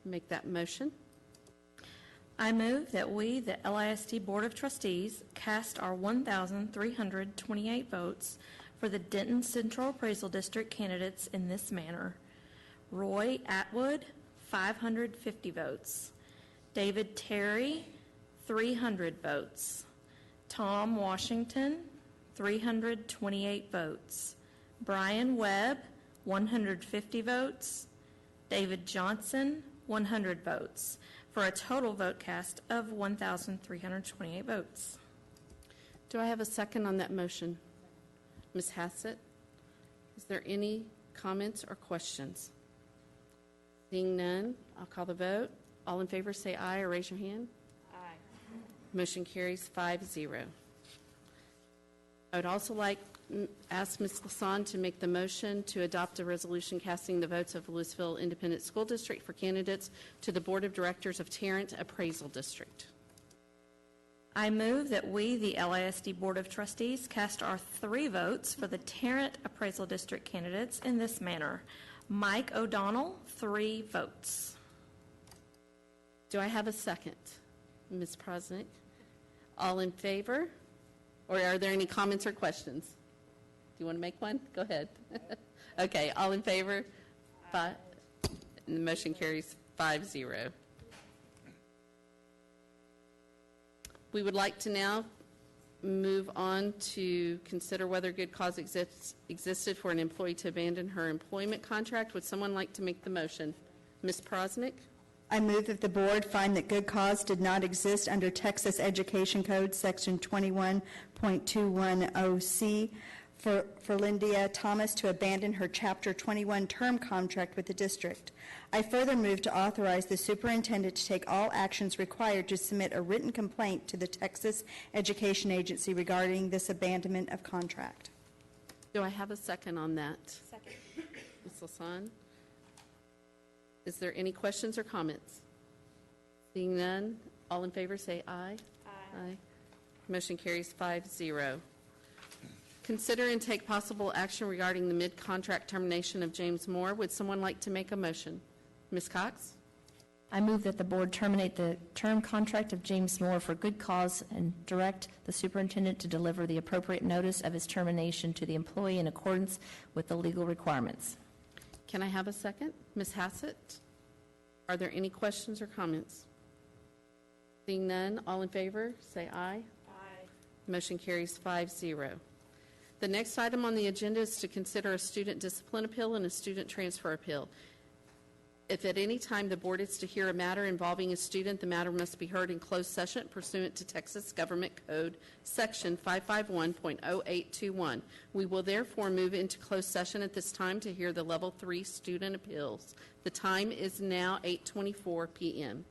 S1: make that motion.
S21: I move that we, the LISD Board of Trustees, cast our 1,328 votes for the Denton Central Appraisal District candidates in this manner. Roy Atwood, 550 votes. David Terry, 300 votes. Tom Washington, 328 votes. Brian Webb, 150 votes. David Johnson, 100 votes, for a total vote cast of 1,328 votes.
S1: Do I have a second on that motion? Ms. Hassett, is there any comments or questions? Seeing none, I'll call the vote. All in favor say aye or raise your hand. Aye. Motion carries 5-0. I would also like to ask Ms. Lasan to make the motion to adopt a resolution casting the votes of Lewisville Independent School District for candidates to the Board of Directors of Tarrant Appraisal District.
S21: I move that we, the LISD Board of Trustees, cast our 3 votes for the Tarrant Appraisal District candidates in this manner. Mike O'Donnell, 3 votes.
S1: Do I have a second? Ms. Prosnick? All in favor? Or are there any comments or questions? Do you want to make one? Go ahead. Okay, all in favor? 5. And the motion carries 5-0. We would like to now move on to consider whether good cause existed for an employee to abandon her employment contract. Would someone like to make the motion? Ms. Prosnick?
S6: I move that the board find that good cause did not exist under Texas Education Code, Section 21.210C, for Lyndia Thomas to abandon her Chapter 21 term contract with the district. I further move to authorize the superintendent to take all actions required to submit a written complaint to the Texas Education Agency regarding this abandonment of contract.
S1: Do I have a second on that?
S21: Second.
S1: Ms. Lasan? Is there any questions or comments? Seeing none, all in favor say aye. Aye. Motion carries 5-0. Consider and take possible action regarding the mid-contract termination of James Moore. Would someone like to make a motion? Ms. Cox?
S12: I move that the board terminate the term contract of James Moore for good cause and direct the superintendent to deliver the appropriate notice of his termination to the employee in accordance with the legal requirements.
S1: Can I have a second? Ms. Hassett? Are there any questions or comments? Seeing none, all in favor, say aye. Aye. Motion carries 5-0. The next item on the agenda is to consider a student discipline appeal and a student transfer appeal. If at any time the board is to hear a matter involving a student, the matter must be heard in closed session pursuant to Texas Government Code, Section 551.0821. We will therefore move into closed session at this time to hear the Level 3 student appeals. The time is now 8:24 p.m.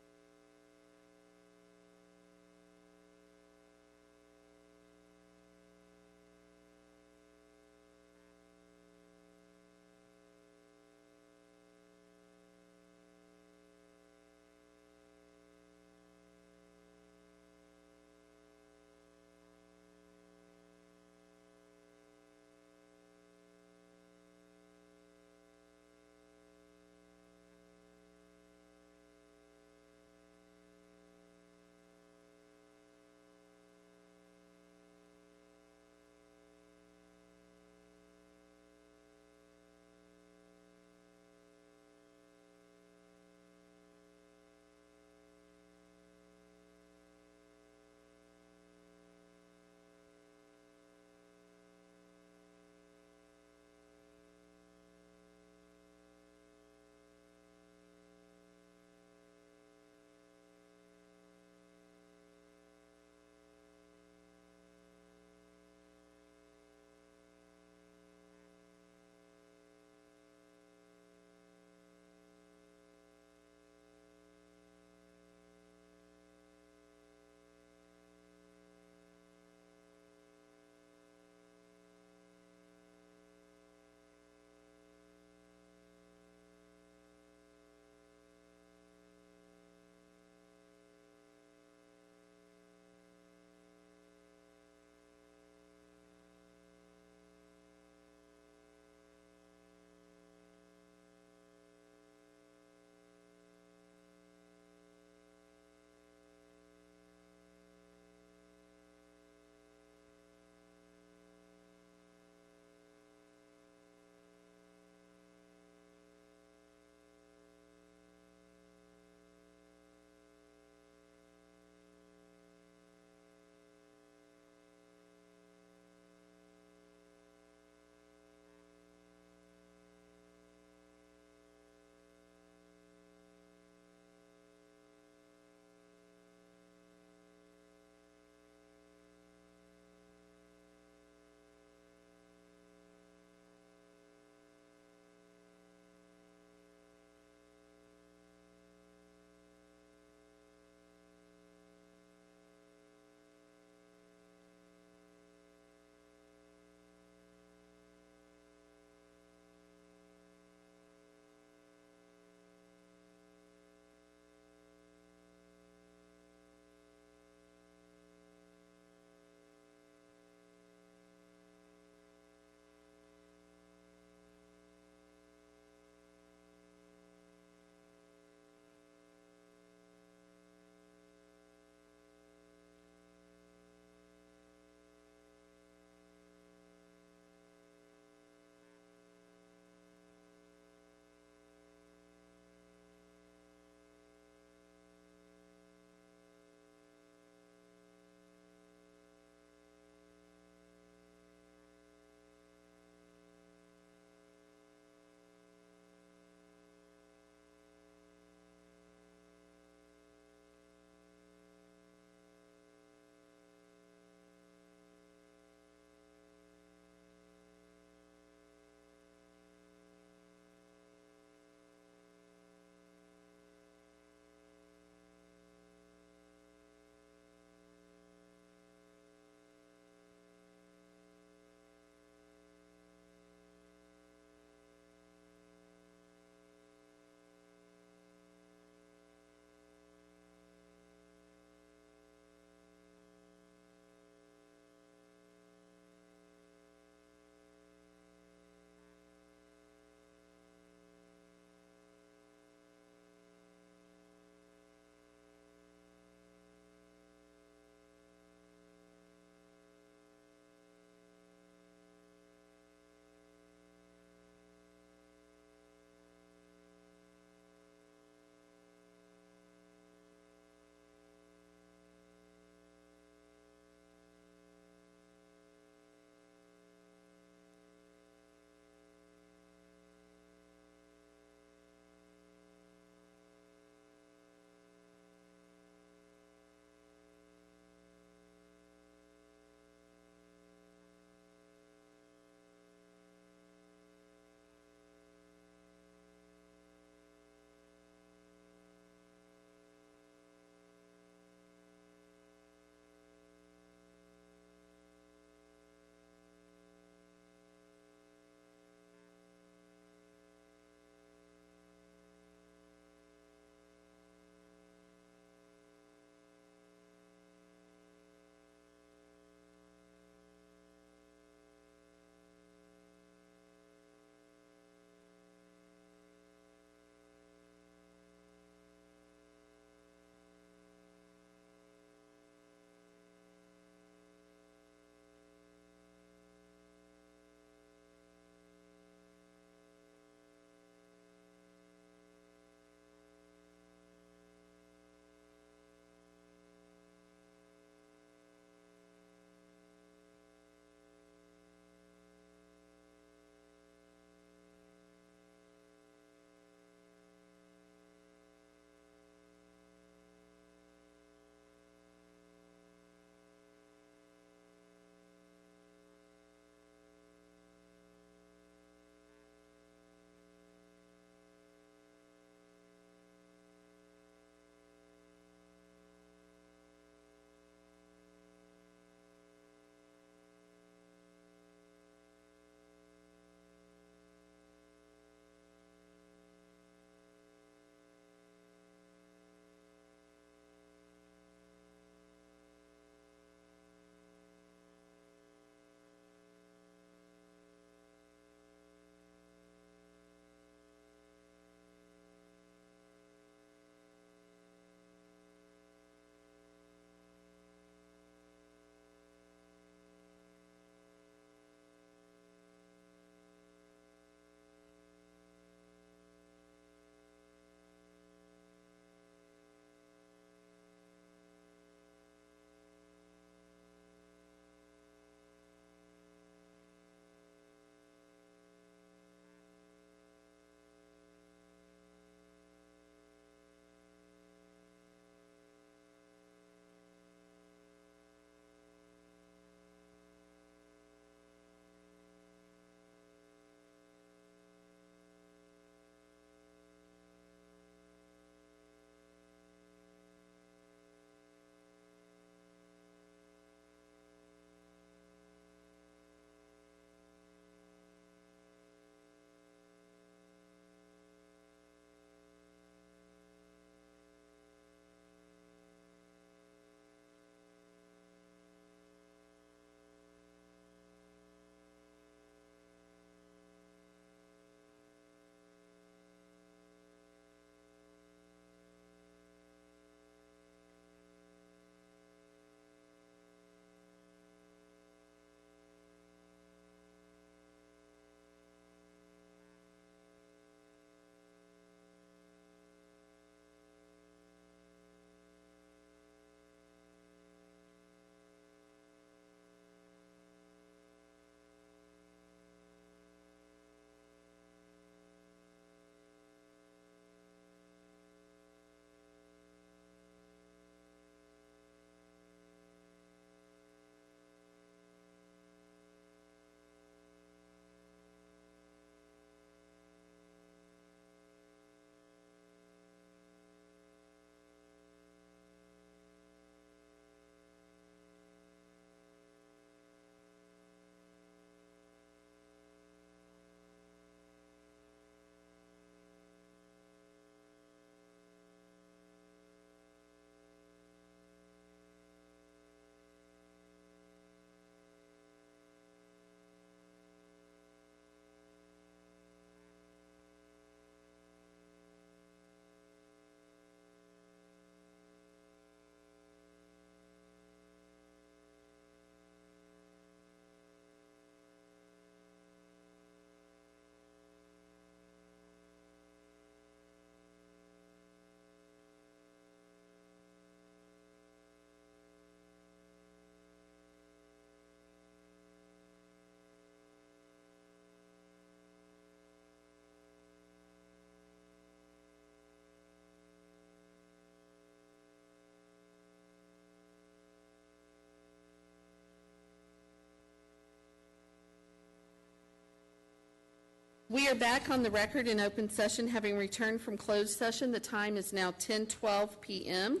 S1: We are back on the record in open session, having returned from closed session. The time is now 10:12 p.m.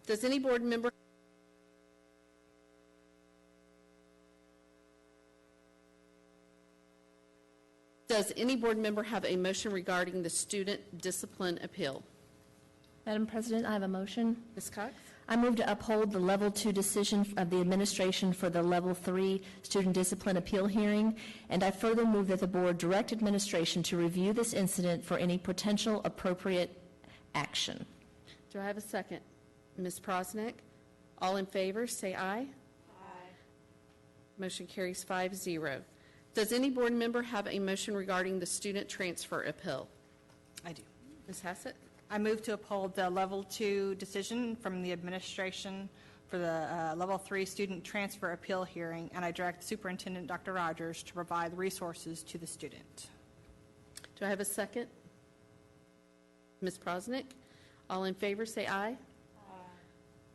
S1: Does any board member have a motion regarding the student discipline appeal?
S12: Madam President, I have a motion.
S1: Ms. Cox?
S12: I move to uphold the Level 2 decision of the administration for the Level 3 student discipline appeal hearing, and I further move that the board direct administration to review this incident for any potential appropriate action.
S1: Do I have a second? Ms. Prosnick? All in favor, say aye. Aye. Motion carries 5-0. Does any board member have a motion regarding the student transfer appeal?
S20: I do.
S1: Ms. Hassett?
S20: I move to uphold the Level 2 decision from the administration for the Level 3 student transfer appeal hearing, and I direct Superintendent Dr. Rogers to provide resources to the student.
S1: Do I have a second? Ms. Prosnick? All in favor, say aye. Aye.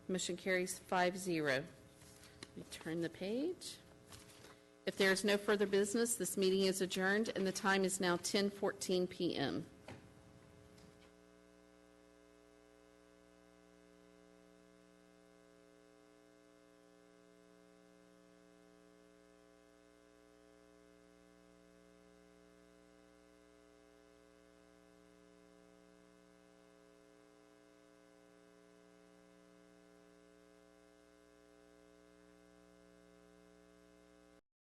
S1: Motion carries 5-0. Let me turn the page. If there is no further business, this meeting is adjourned, and the time is now 10:14 p.m.